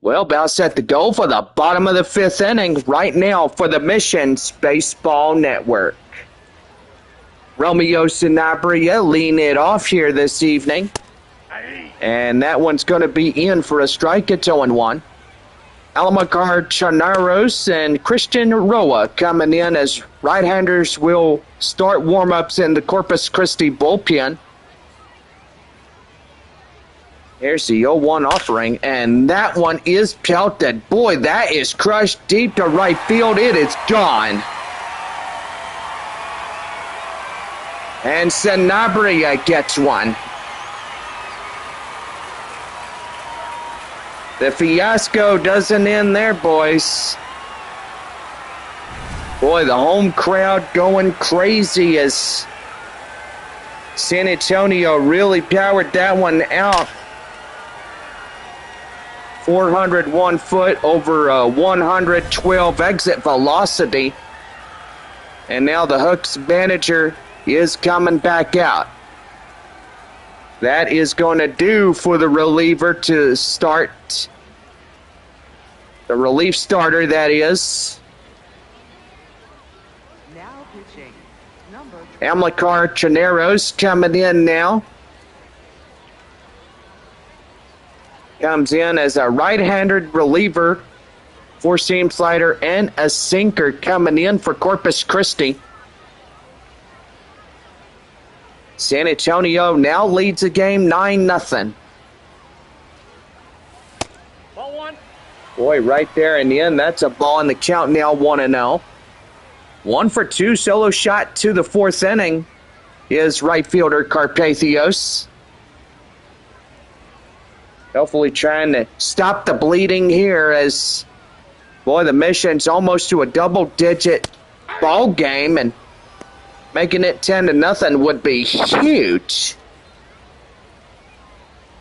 Well, about set to go for the bottom of the fifth inning right now for the Missions Baseball Network. Romeo Sanabria leading it off here this evening. And that one's going to be in for a strike. It's 0-1. Almacar Chanaros and Christian Roa coming in as right-handers will start warm-ups in the Corpus Christi bullpen. Here's the 0-1 offering, and that one is pelted. Boy, that is crushed deep to right field. It is gone. And Sanabria gets one. The fiasco doesn't end there, boys. Boy, the home crowd going crazy as San Antonio really powered that one out. 401 foot over 112 exit velocity. And now the Hooks manager is coming back out. That is going to do for the reliever to start. The relief starter, that is. Now pitching, number Amilcar Chaneros coming in now. Comes in as a right-handed reliever, four-seam slider, and a sinker coming in for Corpus Christi. San Antonio now leads the game 9-0. Ball one. Boy, right there in the end, that's a ball in the count now 1-0. 1 for 2 solo shot to the fourth inning is right fielder Carpathios. Hopefully trying to stop the bleeding here as, boy, the mission's almost to a double-digit ball game, and making it 10-0 would be huge.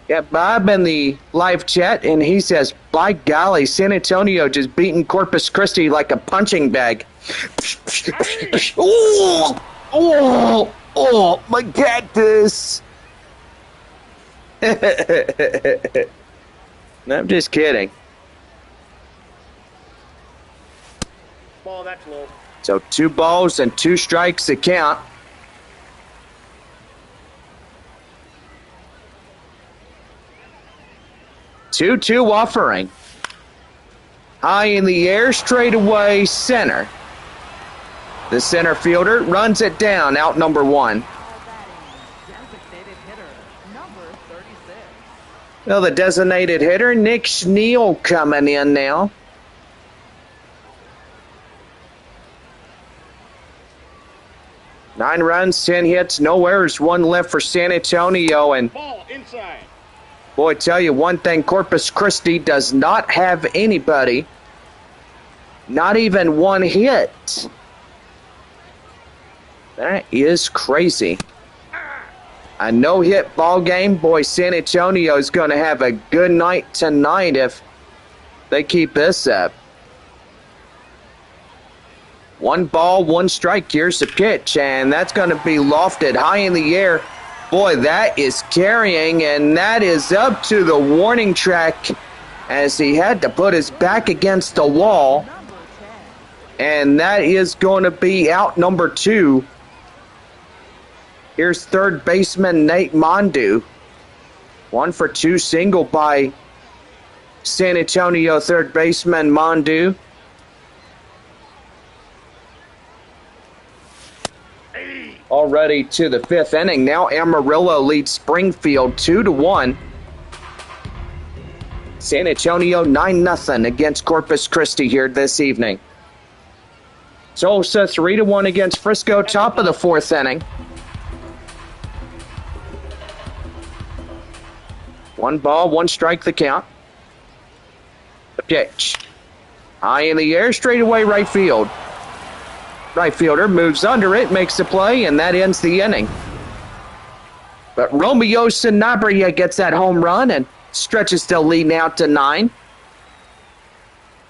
Yeah, Bob in the live chat, and he says, by golly, San Antonio just beating Corpus Christi like a punching bag. Oh, my cactus. No, I'm just kidding. Ball, that's low. So 2 balls and 2 strikes to count. Two offering. High in the air, straight away, center. The center fielder runs it down, out number 1. Designated hitter, number 36. Well, the designated hitter, Nick Schneal, coming in now. Nine runs, 10 hits, no errors, 1 left for San Antonio. And Ball inside. boy, tell you one thing, Corpus Christi does not have anybody, not even 1 hit. That is crazy. A no-hit ball game. Boy, San Antonio is going to have a good night tonight if they keep this up. 1 ball, 1 strike. Here's the pitch, and that's going to be lofted high in the air. Boy, that is carrying, and that is up to the warning track as he had to put his back against the wall. Number 10. And that is going to be out number 2. Here's third baseman Nate Mondu. 1 for 2 single by San Antonio third baseman Mondu. Already to the 5th inning. Now Amarillo leads Springfield 2-1. San Antonio 9-0 against Corpus Christi here this evening. Tulsa 3-1 against Frisco, top of the 4th inning. 1 ball, 1 strike the count. The pitch. High in the air, straight away right field. Right fielder moves under it, makes the play, and that ends the inning. But Romeo Sanabria gets that home run and stretches the lead out to 9.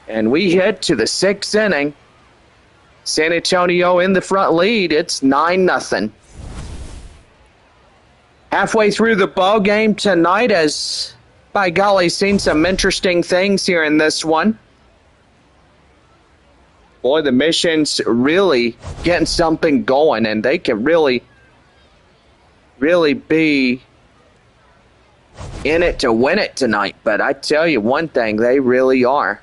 And we head to the 6th inning. San Antonio in the front lead. It's 9-0. Halfway through the ball game tonight, as by golly, seen some interesting things here in this one. Boy, the Mission's really getting something going, and they can really be in it to win it tonight. But I tell you one thing, they really are.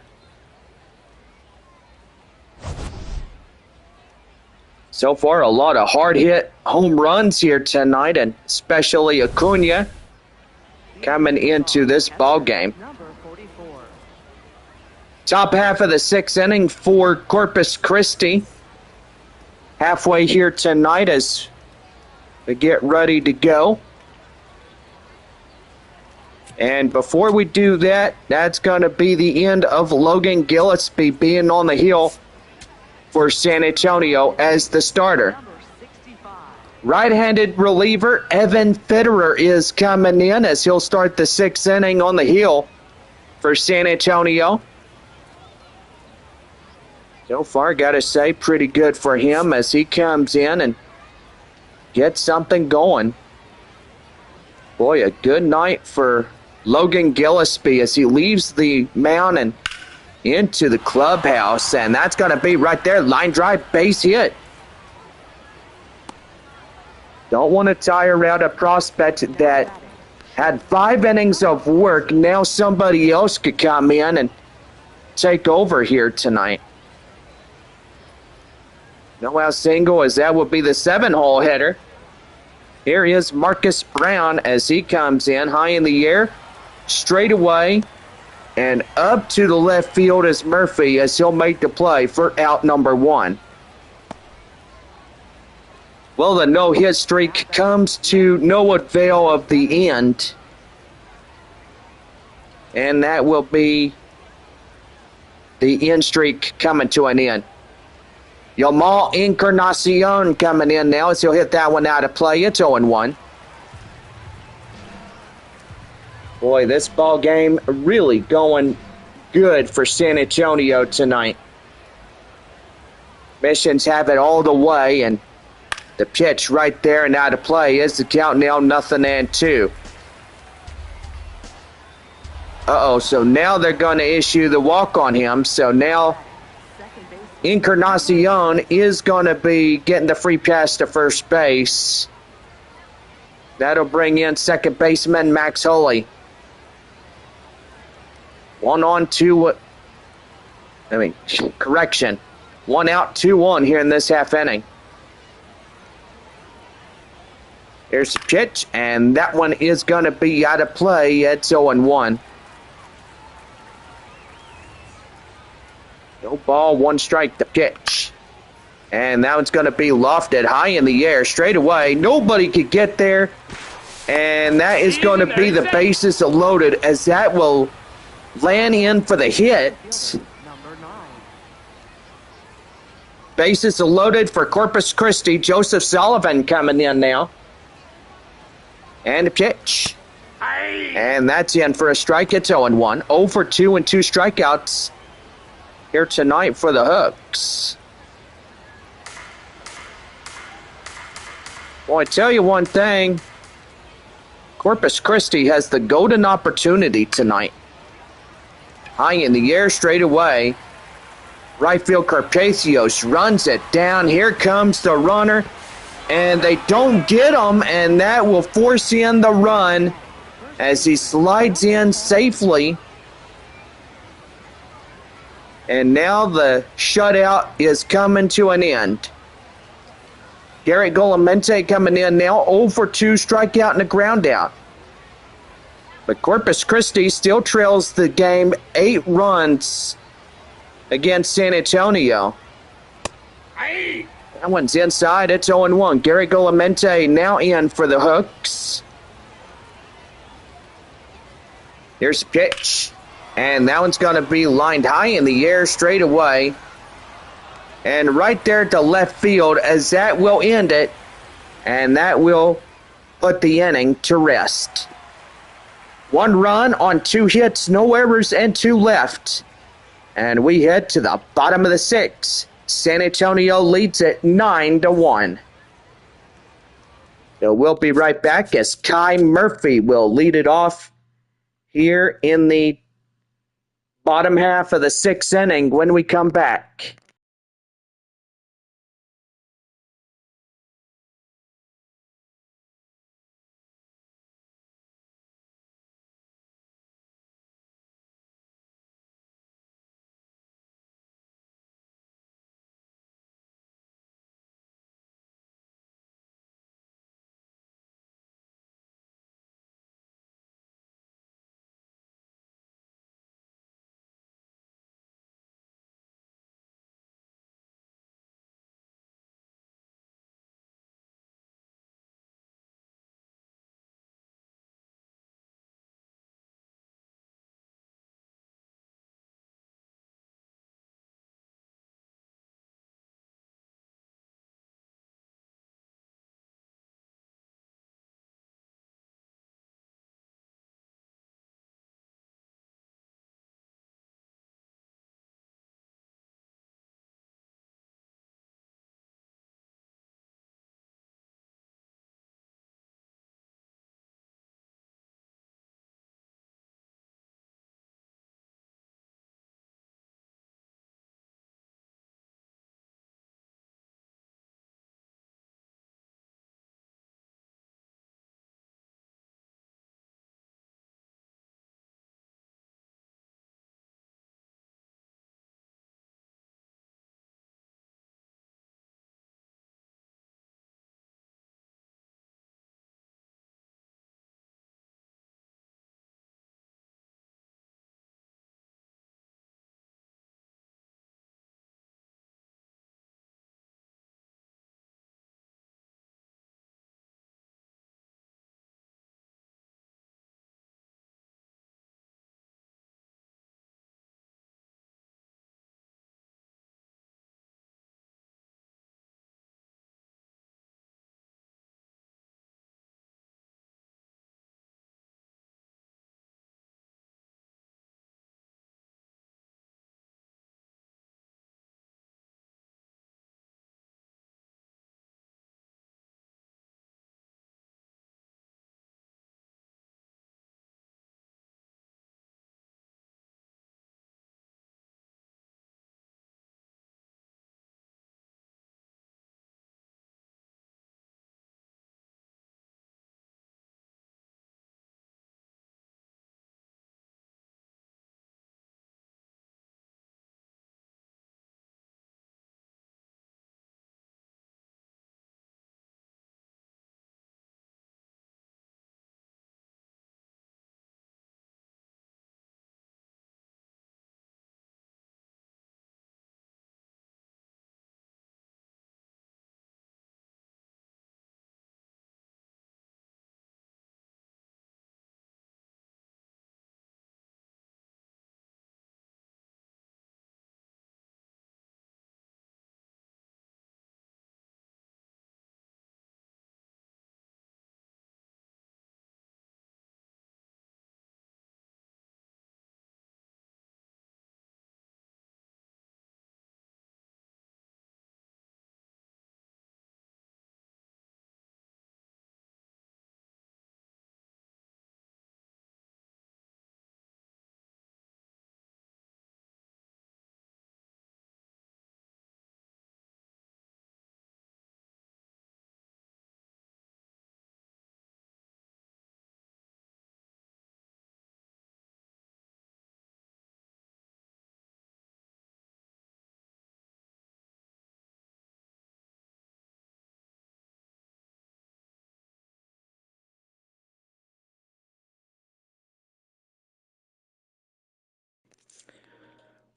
So far, a lot of hard-hit home runs here tonight, and especially Acuna coming into this ball game. Number 44. Top half of the 6th inning for Corpus Christi. Halfway here tonight as we get ready to go. And before we do that, that's going to be the end of Logan Gillespie being on the hill for San Antonio as the starter. Number 65. Right-handed reliever Evan Fitterer is coming in as he'll start the 6th inning on the hill for San Antonio. So far, got to say, pretty good for him as he comes in and gets something going. Boy, a good night for Logan Gillespie as he leaves the mound and into the clubhouse, and that's going to be right there, line drive, base hit. Don't want to tire out a prospect that had 5 innings of work. Now somebody else could come in and take over here tonight. No out single, as that will be the 7-hole hitter. Here is Marcus Brown as he comes in high in the air, straight away, and up to the left field is Murphy as he'll make the play for out number 1. Well, the no-hit streak comes to no avail of the end. And that will be the end streak coming to an end. Yamal Encarnacion coming in now as he'll hit that one out of play. It's 0-1. Boy, this ball game really going good for San Antonio tonight. Missions have it all the way, and the pitch right there and out of play is the count now 0-2. So now they're going to issue the walk on him. So now Encarnacion is going to be getting the free pass to first base. That'll bring in second baseman Max Holley. 1 out, 2-1 here in this half inning. Here's the pitch, and that one is going to be out of play. It's 0-1. No ball, 1 strike, the pitch. And that one's going to be lofted high in the air, straight away. Nobody could get there. And that is going to be the bases loaded as that will land in for the hit. Number 9. Bases loaded for Corpus Christi. Joseph Sullivan coming in now. And the pitch. And that's in for a strike. It's 0-1. 0 for 2 and 2 strikeouts here tonight for the Hooks. Boy, I tell you one thing. Corpus Christi has the golden opportunity tonight. High in the air, straight away. Right field Carpacios runs it down. Here comes the runner. And they don't get him, and that will force in the run as he slides in safely. And now the shutout is coming to an end. Garrett Golamente coming in now, 0 for 2, strikeout and a ground out. But Corpus Christi still trails the game 8 runs against San Antonio. That one's inside. It's 0-1. Garrett Golamente now in for the Hooks. Here's the pitch. And that one's going to be lined high in the air straight away. And right there to left field as that will end it. And that will put the inning to rest. 1 run on 2 hits, no errors, and 2 left. And we head to the bottom of the 6th. San Antonio leads it 9-1. So we'll be right back as Kai Murphy will lead it off here in the bottom half of the 6th inning when we come back.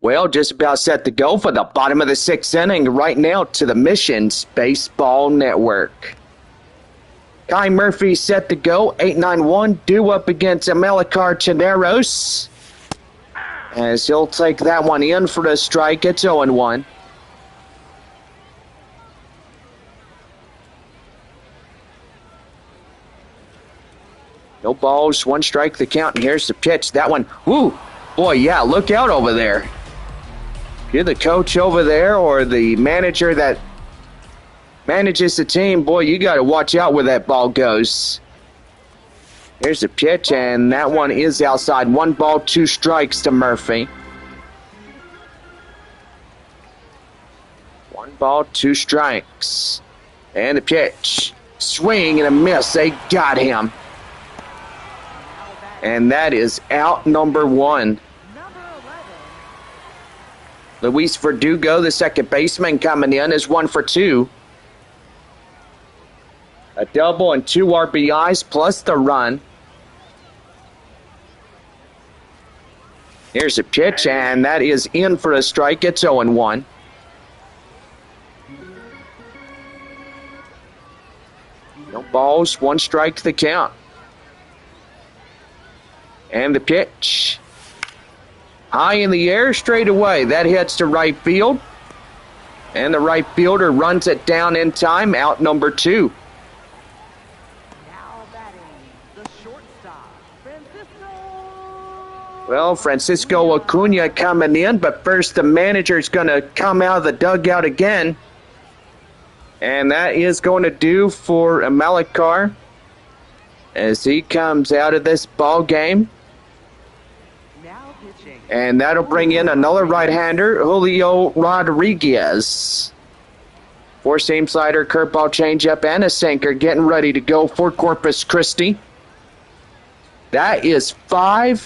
Well, just about set to go for the bottom of the 6th inning right now to the Missions Baseball Network. Kai Murphy set to go, 8-9-1, due up against Amilcar Chaneros. As he'll take that one in for the strike, it's 0-1. No balls, 1 strike, the count, and here's the pitch. That one, whoo, boy, yeah, look out over there. If you're the coach over there or the manager that manages the team, boy, you got to watch out where that ball goes. Here's the pitch, and that one is outside. 1 ball, 2 strikes to Murphy. 1 ball, 2 strikes. And the pitch. Swing and a miss. They got him. And that is out number 1. Luis Verdugo, the second baseman, coming in, is 1 for 2. A double and 2 RBIs plus the run. Here's a pitch, and that is in for a strike. It's 0-1. No balls, 1 strike, the count. And the pitch. High in the air, straight away. That hits to right field. And the right fielder runs it down in time, out number 2. Now batting, the shortstop, Francisco. Well, Francisco Acuna coming in, but first the manager's going to come out of the dugout again. And that is going to do for Amilcar as he comes out of this ball game. Now pitching. And that'll bring in another right-hander, Julio Rodriguez. 4-seam slider, curveball, changeup, and a sinker getting ready to go for Corpus Christi. That is 1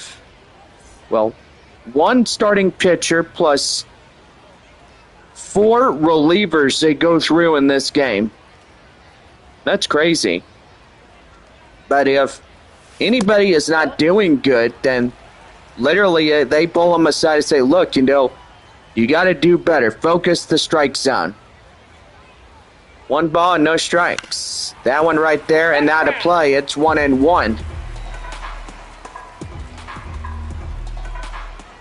starting pitcher plus 4 relievers they go through in this game. That's crazy. But if anybody is not doing good, then literally they pull them aside and say, look, you got to do better. Focus the strike zone. 1 ball and no strikes. That one right there, and now to play. It's 1-1.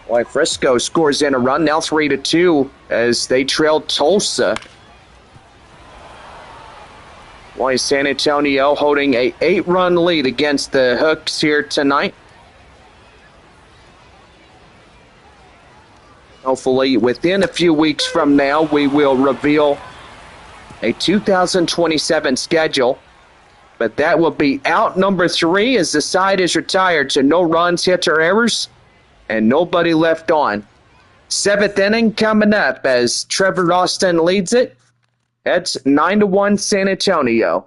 Boy, Frisco scores in a run, now 3-2 as they trail Tulsa. Boy, San Antonio holding a 8-run lead against the Hooks here tonight. Hopefully, within a few weeks from now, we will reveal a 2027 schedule. But that will be out number 3 as the side is retired to no runs, hits, or errors, and nobody left on. 7th inning coming up as Trevor Austin leads it. That's 9-1 San Antonio.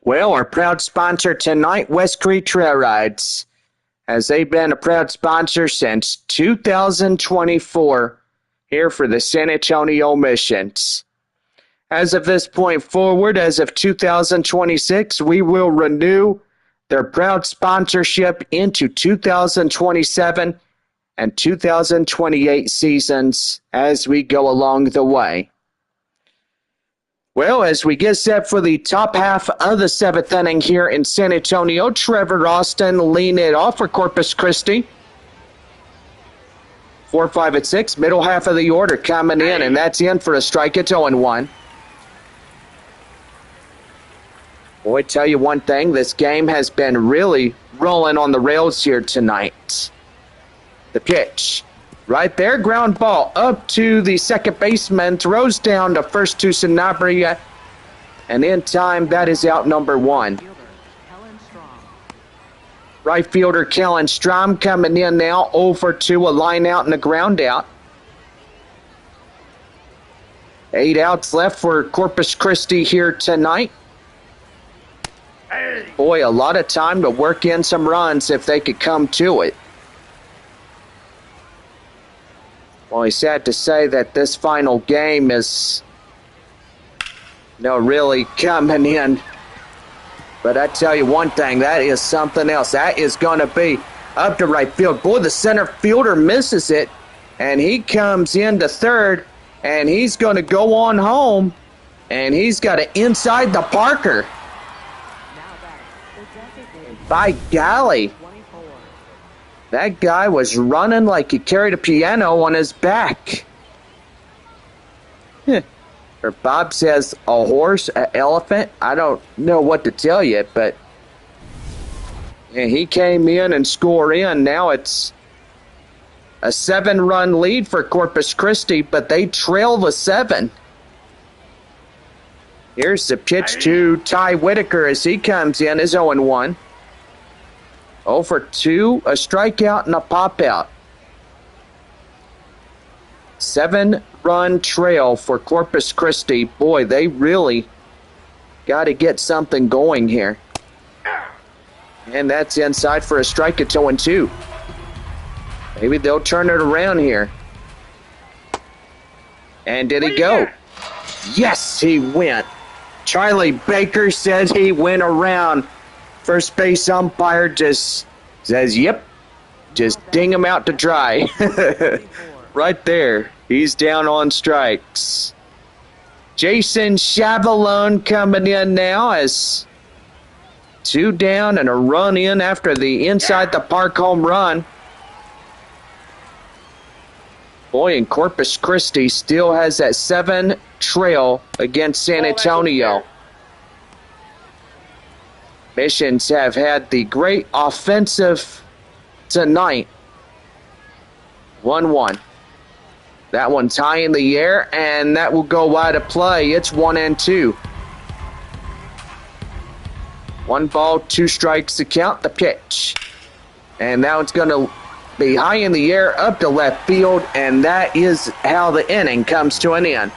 Well, our proud sponsor tonight, West Creek Trail Rides, as they've been a proud sponsor since 2024 here for the San Antonio Missions. As of this point forward, as of 2026, we will renew their proud sponsorship into 2027 and 2028 seasons as we go along the way. Well, as we get set for the top half of the seventh inning here in San Antonio, Trevor Austin leading it off for Corpus Christi. 4, 5, and 6, middle half of the order coming in, and that's in for a strike. It's 0-1. Boy, tell you one thing, this game has been really rolling on the rails here tonight. The pitch. Right there, ground ball up to the second baseman, throws down to first to Sanabria, and in time, that is out number 1. Right fielder Kellen Strom coming in now, 0-for-2, a line out and a ground out. 8 outs left for Corpus Christi here tonight. Boy, a lot of time to work in some runs if they could come to it. Well, it's sad to say that this final game is really coming in. But I tell you one thing, that is something else. That is going to be up to right field. Boy, the center fielder misses it, and he comes into third, and he's going to go on home, and he's got it inside the Parker. By golly. That guy was running like he carried a piano on his back. Or Bob says a horse, an elephant. I don't know what to tell you, but he came in and scored in. Now it's a 7-run lead for Corpus Christi, but they trail the 7. Here's the pitch to Ty Whitaker as he comes in, is 0-1. 0-for-2, a strikeout and a pop-out. 7-run trail for Corpus Christi. Boy, they really got to get something going here. And that's inside for a strike at 0-2. Maybe they'll turn it around here. And did he go? Yes, he went. Charlie Baker says he went around. First base umpire just says, yep, just ding him out to dry. Right there. He's down on strikes. Jason Chavalone coming in now as 2 down and a run in after the inside the park home run. Boy, and Corpus Christi still has that 7 trail against San Antonio. Missions have had the great offensive tonight. 1-1. That one's high in the air, and that will go wide of play. It's 1-2. 1 ball, 2 strikes to count. The pitch. And now it's going to be high in the air, up to left field, and that is how the inning comes to an end.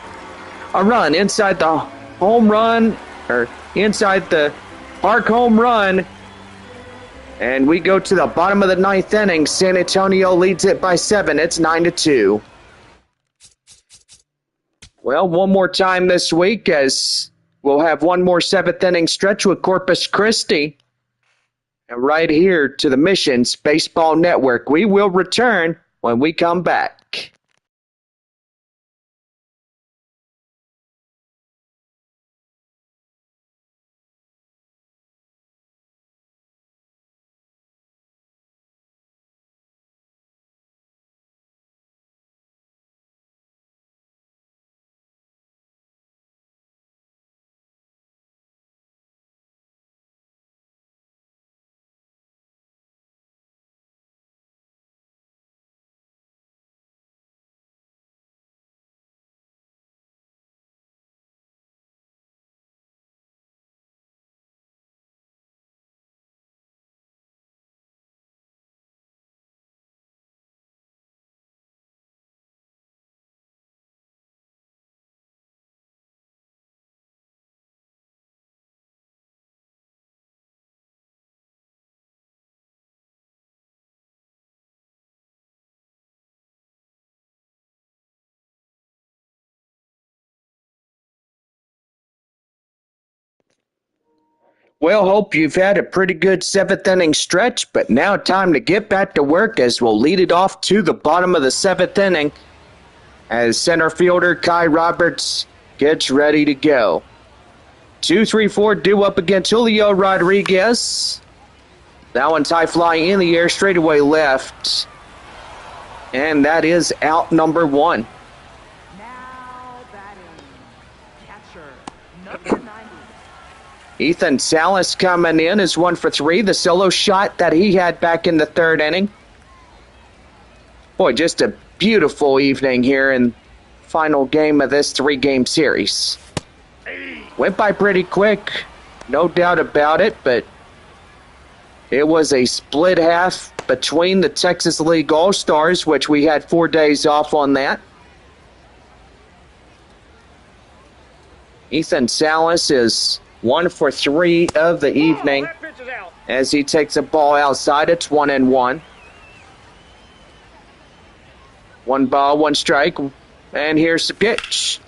A run inside the home run, or inside the park home run, and we go to the bottom of the 9th inning. San Antonio leads it by 7. It's 9-2. Well, one more time this week, as we'll have one more 7th inning stretch with Corpus Christi. And right here to the Missions Baseball Network. We will return when we come back. Well, hope you've had a pretty good seventh inning stretch, but now time to get back to work as we'll lead it off to the bottom of the seventh inning as center fielder Kai Roberts gets ready to go. 2-3-4 due up against Julio Rodriguez. That one's high fly in the air, straightaway left. And that is out number one. Now batting, catcher, number 90. Ethan Salas coming in is 1-for-3. The solo shot that he had back in the third inning. Boy, just a beautiful evening here in final game of this three-game series. Went by pretty quick, no doubt about it, but it was a split half between the Texas League All-Stars, which we had 4 days off on that. Ethan Salas is 1-for-3 of the evening That pitch is out. as he takes a ball outside. It's 1-1. 1 ball, 1 strike, and here's the pitch.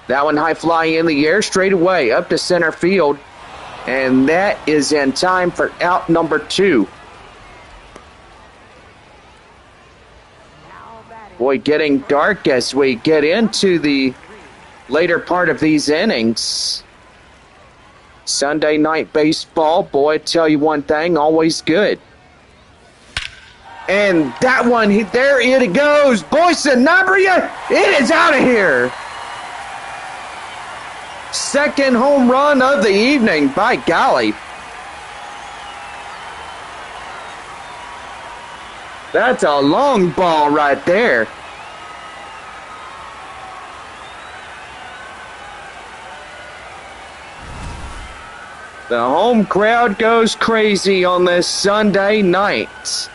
That one high fly in the air, straight away up to center field, and that is in time for out number 2. Now batting, Boy, getting dark as we get into the later part of these innings. Sunday night baseball, boy, I tell you one thing, always good. And that one, there it goes. Boyson Nabria, it is out of here. Second home run of the evening, by golly. That's a long ball right there. The home crowd goes crazy on this Sunday night.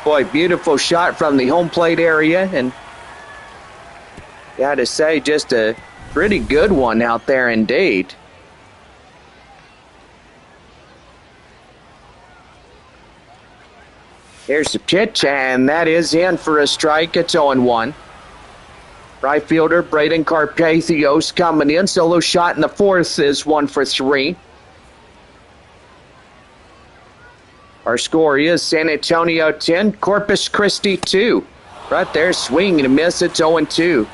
Boy, beautiful shot from the home plate area, and gotta say, just a pretty good one out there indeed. Here's the pitch, and that is in for a strike. It's 0-1. Right fielder Braden Carpathios coming in. Solo shot in the fourth is 1-for-3. Our score is San Antonio 10, Corpus Christi 2. Right there, swing and a miss. It's 0-2.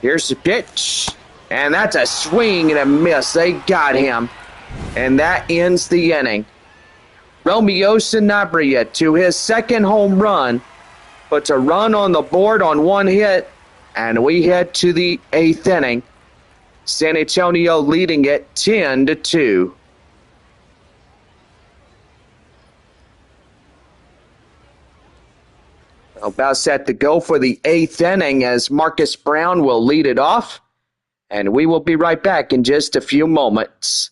Here's the pitch, and that's a swing and a miss. They got him, and that ends the inning. Romeo Sanabria, to his second home run, puts a run on the board on 1 hit, and we head to the 8th inning. San Antonio leading it 10-2. About set to go for the 8th inning as Marcus Brown will lead it off, and we will be right back in just a few moments.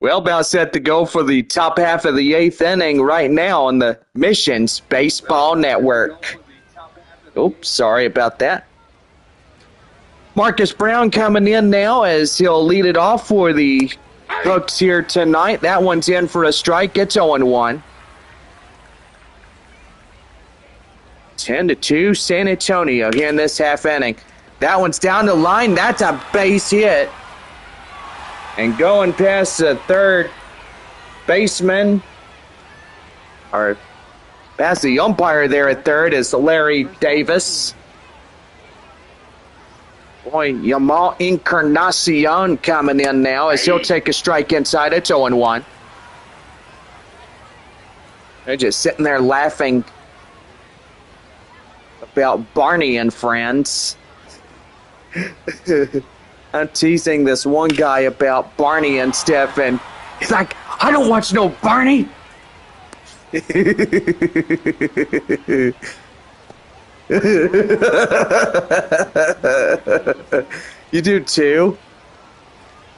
Well, about set to go for the top half of the 8th inning right now on the Missions Baseball Network. Oops, sorry about that. Marcus Brown coming in now as he'll lead it off for the Hooks here tonight. That one's in for a strike. It's 0-1. 10-2 San Antonio here in this half inning. That one's down the line. That's a base hit. And going past the third baseman, or past the umpire there at third, is Larry Davis. Boy, Yamal Encarnacion coming in now as he'll take a strike inside. It's 0-1. They're just sitting there laughing about Barney and friends. I'm teasing this one guy about Barney and stuff, and he's like, I don't watch no Barney. You do too.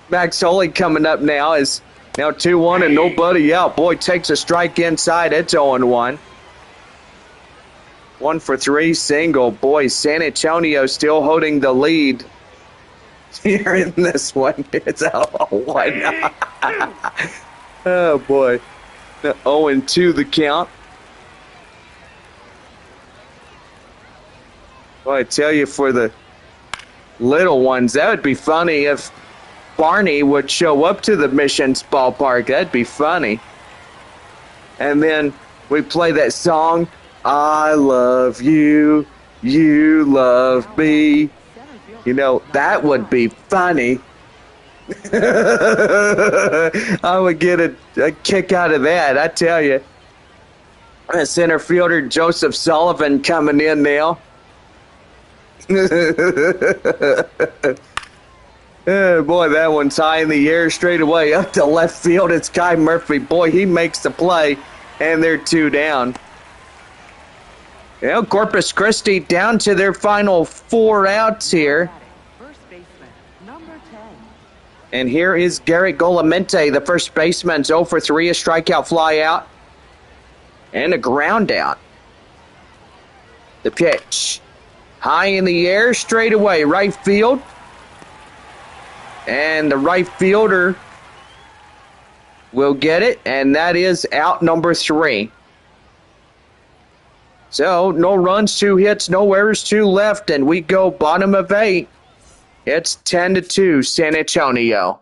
Max Holy coming up now is now 2-1 and nobody out. Boy takes a strike inside. It's 0-1. 1 for 3 single. Boy, San Antonio still holding the lead here in this one. It's 0-1. Oh boy. 0-2 the count. Boy, I tell you, for the little ones, that would be funny if Barney would show up to the Missions ballpark. That'd be funny. And then we play that song, I love you, you love me. You know, that would be funny. I would get a kick out of that, I tell you. Center fielder Joseph Sullivan coming in now. Oh, boy, that one's high in the air straight away up to left field. It's Kai Murphy. Boy, he makes the play, and they're 2 down. Well, Corpus Christi down to their final 4 outs here. First baseman, number 10. And here is Garrett Golamente, the first baseman. 0 for 3, a strikeout fly out, and a ground out. The pitch. High in the air, straight away, right field. And the right fielder will get it, and that is out number 3. So, no runs, 2 hits, no errors, 2 left, and we go bottom of 8. It's 10-2 San Antonio.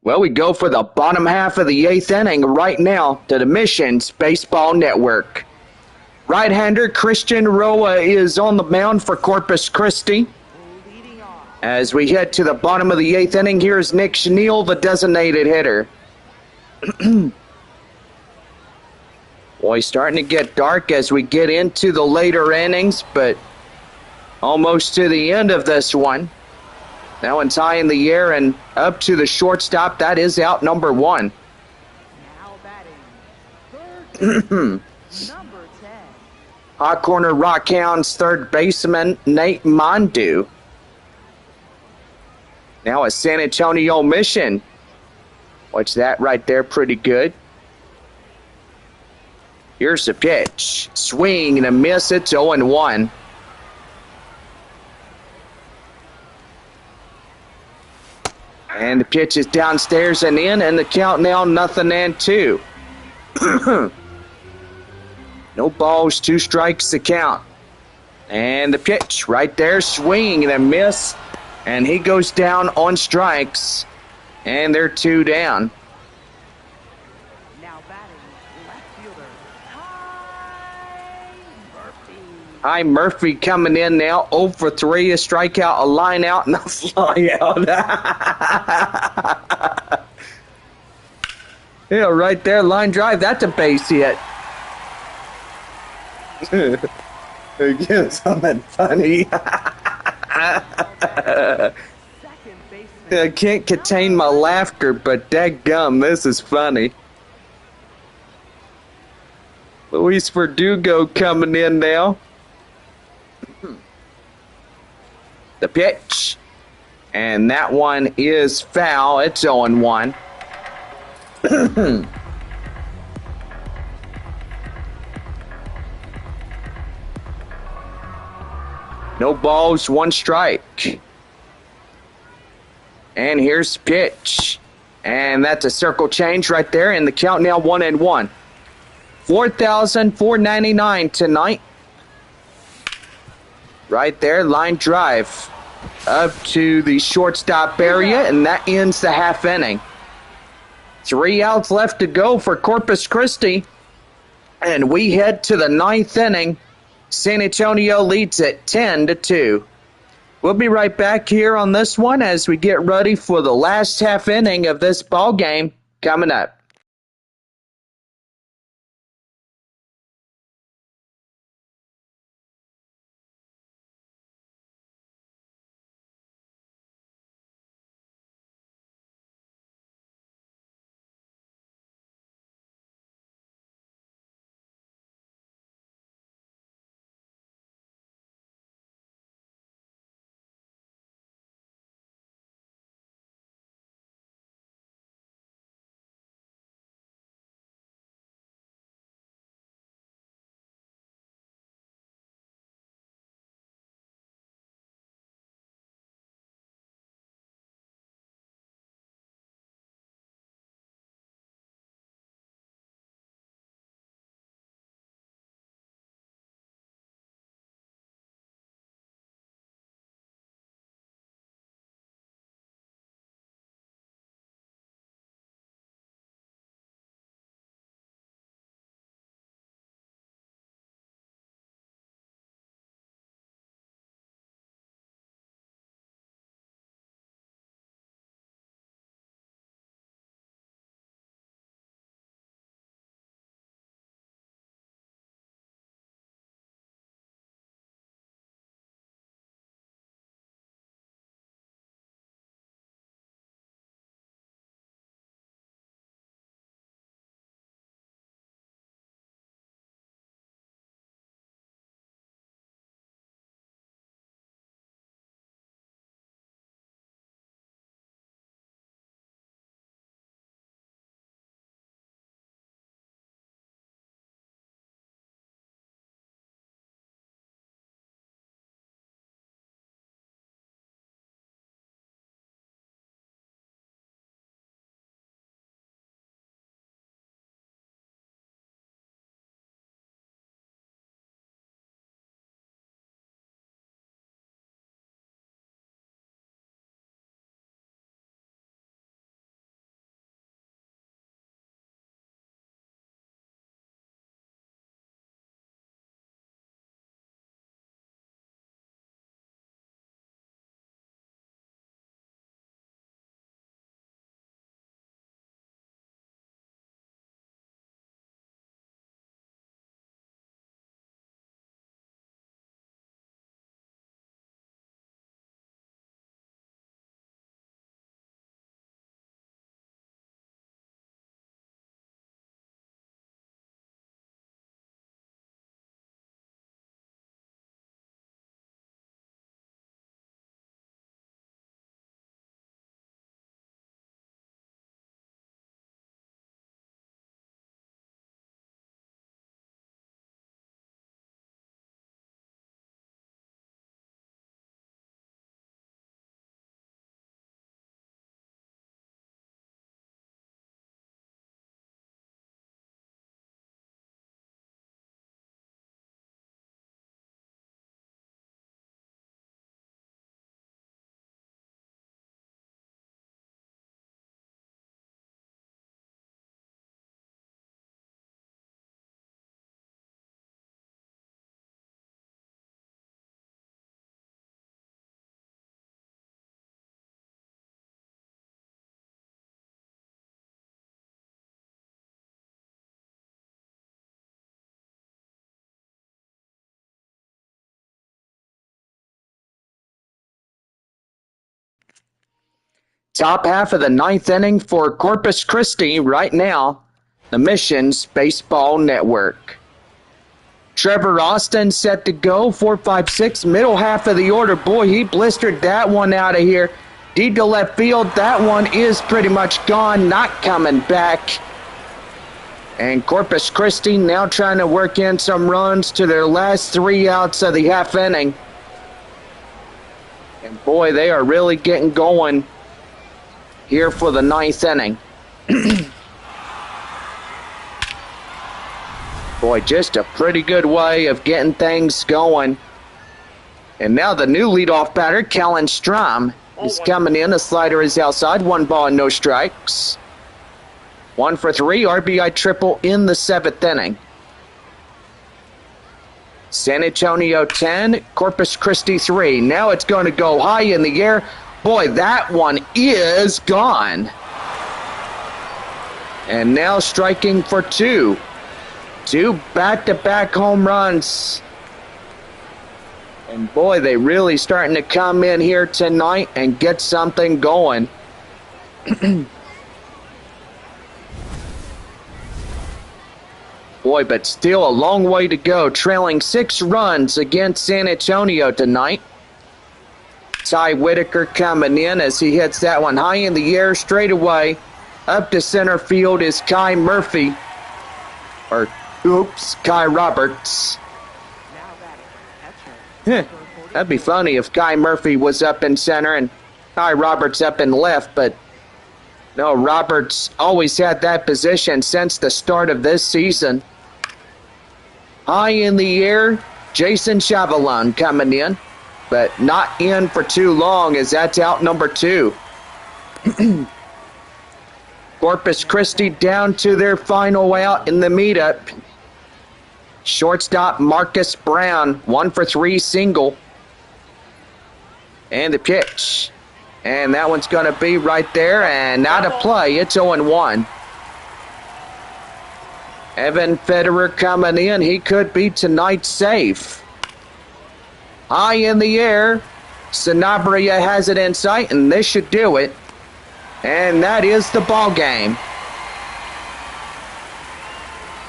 Well, we go for the bottom half of the eighth inning right now to the Missions Baseball Network. Right-hander Christian Roa is on the mound for Corpus Christi. Leading off. As we head to the bottom of the eighth inning, here's Nick Chenille, the designated hitter. Boy, starting to get dark as we get into the later innings, but almost to the end of this one. That one's high in the air and up to the shortstop. That is out number one. Now batting. Third. Number 10. Hot corner Rockhounds third baseman Nate Mondu. Now a San Antonio Mission. Watch that right there, pretty good. Here's the pitch. Swing and a miss. It's 0-1. And the pitch is downstairs and in, and the count now 0-2. No balls, 2 strikes to count. And the pitch right there, swing and a miss. And he goes down on strikes. And they're 2 down. Now batting. Left fielder. Murphy. Hi, Murphy coming in now. 0 for 3, a strikeout, a line out, and a fly out. Yeah, right there, line drive. That's a base hit. Again, something funny. Second baseman. I can't contain my laughter, but dadgum, this is funny. Luis Verdugo coming in now. The pitch. And that one is foul. It's 0-1. No balls, 1 strike. And here's the pitch. And that's a circle change right there. And the count now 1-1. 4,499 tonight. Right there, line drive up to the shortstop area, and that ends the half inning. 3 outs left to go for Corpus Christi, and we head to the 9th inning. San Antonio leads at 10-2. We'll be right back here on this one as we get ready for the last half inning of this ball game coming up. Top half of the ninth inning for Corpus Christi right now, the Missions Baseball Network. Trevor Austin set to go, 4-5-6, middle half of the order. Boy, he blistered that one out of here. Deep to left field, that one is pretty much gone, not coming back. And Corpus Christi now trying to work in some runs to their last 3 outs of the half inning. And boy, they are really getting going here for the ninth inning. Boy, just a pretty good way of getting things going. And now the new leadoff batter, Kellen Strom, is coming in. A slider is outside. 1 ball and no strikes. 1 for 3, RBI triple in the 7th inning. San Antonio 10, Corpus Christi 3. Now it's going to go high in the air. Boy, that one is gone. And now striking for 2. 2 back-to-back home runs. And boy, they really starting to come in here tonight and get something going. Boy, but still a long way to go. Trailing 6 runs against San Antonio tonight. Ty Whitaker coming in as he hits that one high in the air straight away. Up to center field is Kai Murphy. Kai Roberts. That'd be funny if Kai Murphy was up in center and Kai Roberts up in left, but no, Roberts always had that position since the start of this season. High in the air, Jason Chavalon coming in, but not in for too long as that's out number 2. Corpus Christi down to their final out in the meetup. Shortstop Marcus Brown, 1 for 3 single. And the pitch. And that one's going to be right there and out of play. It's 0-1. Evan Federer coming in. He could be tonight's save. High in the air. Sanabria has it in sight, and this should do it. And that is the ball game.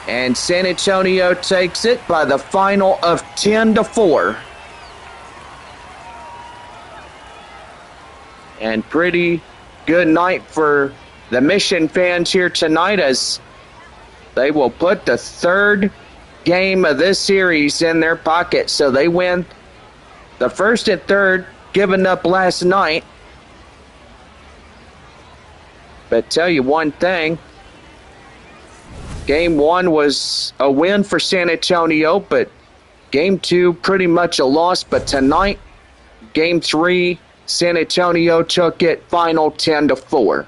And San Antonio takes it by the final of 10-4. And pretty good night for the Mission fans here tonight as they will put the 3rd game of this series in their pocket. So they win the 1st and 3rd given up last night. But tell you one thing, Game 1 was a win for San Antonio, but Game 2 pretty much a loss. But tonight, Game 3, San Antonio took it final 10-4.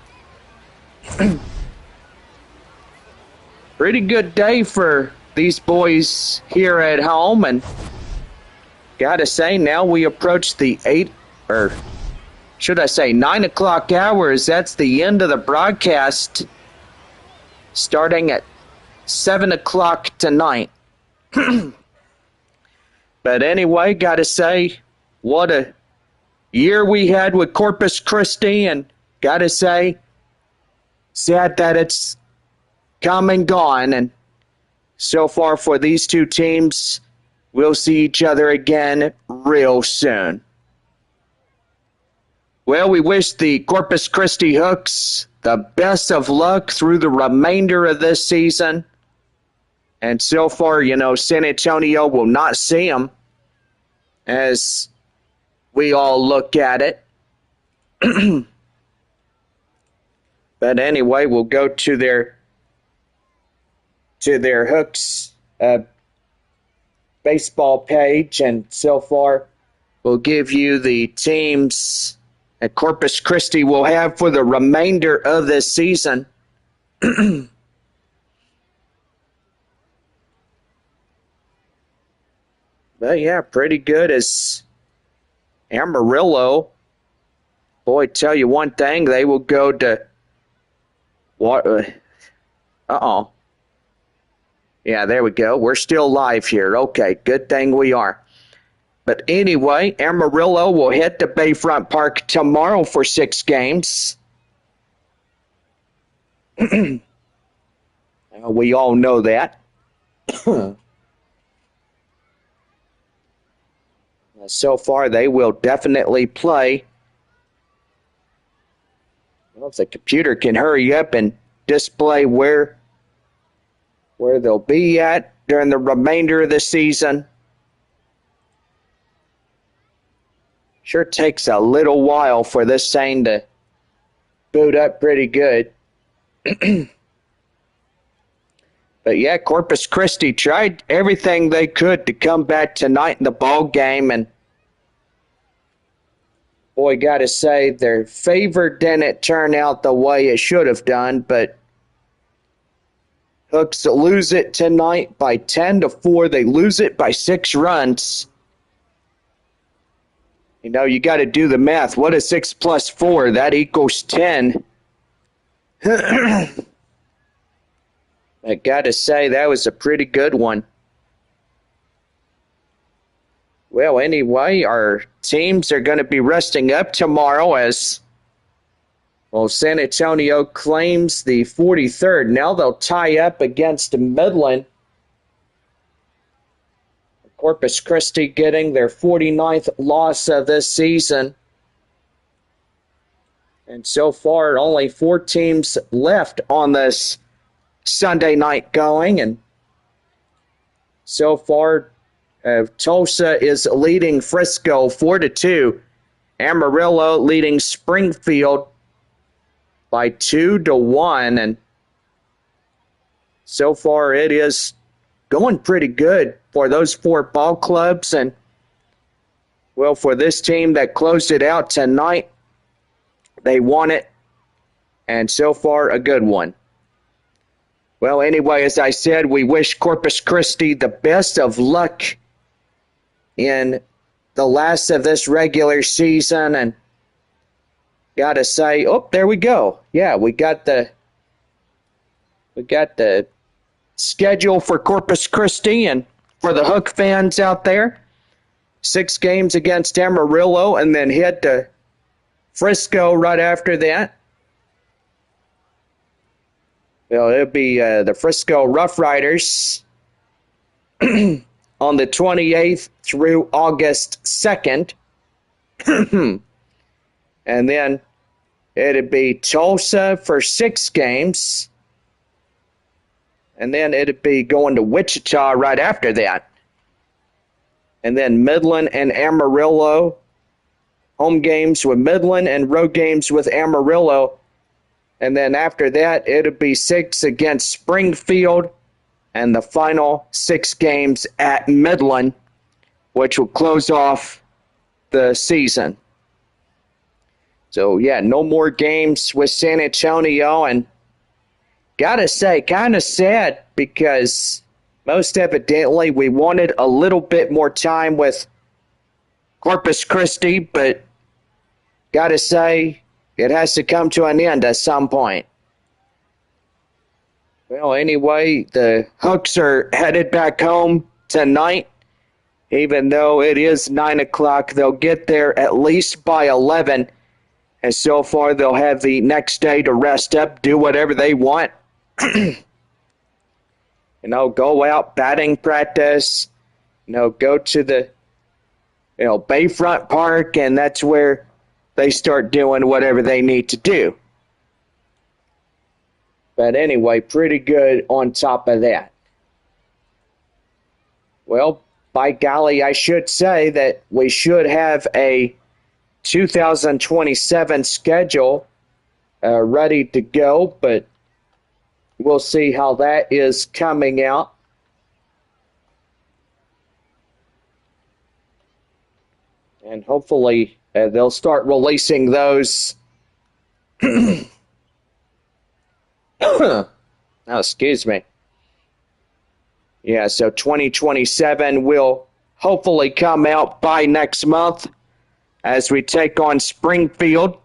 Pretty good day for these boys here at home, and gotta say, now we approach the 9 o'clock hours. That's the end of the broadcast, starting at 7 o'clock tonight. But anyway, gotta say, what a year we had with Corpus Christi, and gotta say, sad that it's come and gone. And so far for these two teams, we'll see each other again real soon. Well, we wish the Corpus Christi Hooks the best of luck through the remainder of this season. And so far, San Antonio will not see them as we all look at it. But anyway, we'll go to their Hooks baseball page, and so far we'll give you the teams that Corpus Christi will have for the remainder of this season. But yeah, pretty good as Amarillo. Boy, tell you one thing, they will go to what? Yeah, there we go. We're still live here. Okay, good thing we are. But anyway, Amarillo will hit the Bayfront Park tomorrow for 6 games. We all know that. So far, they will definitely play. Well, if the computer can hurry up and display where they'll be at during the remainder of the season. Sure takes a little while for this thing to boot up pretty good. But yeah, Corpus Christi tried everything they could to come back tonight in the ball game, and boy, gotta say, their favor didn't turn out the way it should have done, but Hooks lose it tonight by 10-4. They lose it by 6 runs. You know, you got to do the math. What is 6 plus 4? That equals 10. I got to say, that was a pretty good one. Well, anyway, our teams are going to be resting up tomorrow as, well, San Antonio claims the 43rd. Now they'll tie up against Midland. Corpus Christi getting their 49th loss of this season. And so far, only 4 teams left on this Sunday night going. And so far, Tulsa is leading Frisco 4-2. Amarillo leading Springfield by 2-1. And so far, it is going pretty good for those 4 ball clubs. And, well, for this team that closed it out tonight, they won it. And so far, a good one. Well, anyway, as I said, we wish Corpus Christi the best of luck in the last of this regular season. And gotta say, oh, there we go. Yeah, we got the schedule for Corpus Christi and for the Hook fans out there. 6 games against Amarillo and then head to Frisco right after that. Well, it'll be the Frisco Rough Riders on the 28th through August 2nd. And then it'd be Tulsa for 6 games. And then it'd be going to Wichita right after that. And then Midland and Amarillo. Home games with Midland and road games with Amarillo. And then after that, it'll be 6 against Springfield. And the final 6 games at Midland, which will close off the season. So, yeah, no more games with San Antonio. And gotta say, kind of sad because most evidently we wanted a little bit more time with Corpus Christi, but gotta say, it has to come to an end at some point. Well, anyway, the Hooks are headed back home tonight. Even though it is 9 o'clock, they'll get there at least by 11. And so far, they'll have the next day to rest up, do whatever they want. Go out, batting practice, go to the, Bayfront Park, and that's where they start doing whatever they need to do. But anyway, pretty good on top of that. Well, by golly, I should say that we should have a 2027 schedule ready to go, but we'll see how that is coming out. And hopefully they'll start releasing those. Excuse me. Yeah, so 2027 will hopefully come out by next month as we take on Springfield.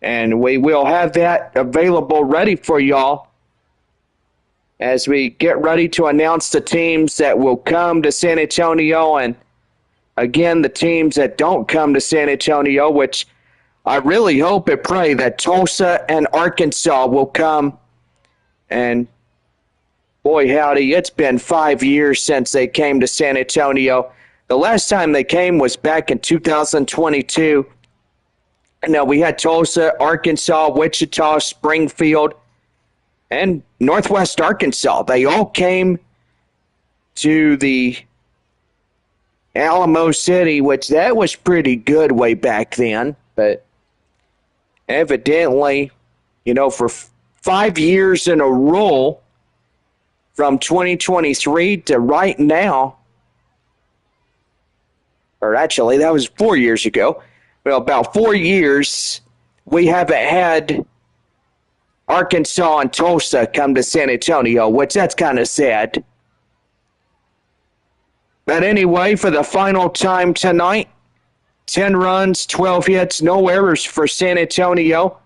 And we will have that available ready for y'all as we get ready to announce the teams that will come to San Antonio. And again, the teams that don't come to San Antonio, which I really hope and pray that Tulsa and Arkansas will come. And boy, howdy, it's been 5 years since they came to San Antonio. The last time they came was back in 2022. Now, we had Tulsa, Arkansas, Wichita, Springfield, and Northwest Arkansas. They all came to the Alamo City, which that was pretty good way back then. But evidently, for 5 years in a row, from 2023 to right now, or actually, that was 4 years ago. Well, about 4 years, we haven't had Arkansas and Tulsa come to San Antonio, which that's kind of sad. But anyway, for the final time tonight, 10 runs, 12 hits, no errors for San Antonio.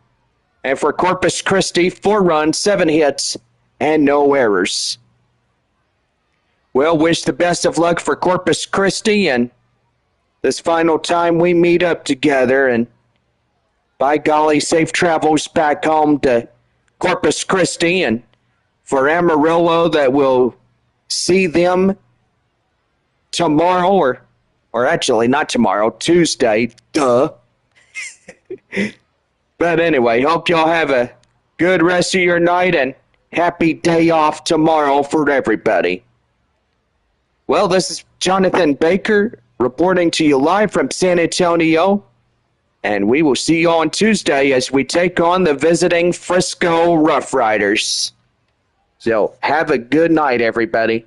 And for Corpus Christi, 4 runs, 7 hits, and no errors. Well, wish the best of luck for Corpus Christi and this final time we meet up together, and by golly, safe travels back home to Corpus Christi, and for Amarillo that will see them tomorrow, or actually not tomorrow, Tuesday, duh. But anyway, hope y'all have a good rest of your night and happy day off tomorrow for everybody. Well, this is Jonathan Baker reporting to you live from San Antonio, and we will see you on Tuesday as we take on the visiting Frisco Rough Riders. So have a good night, everybody.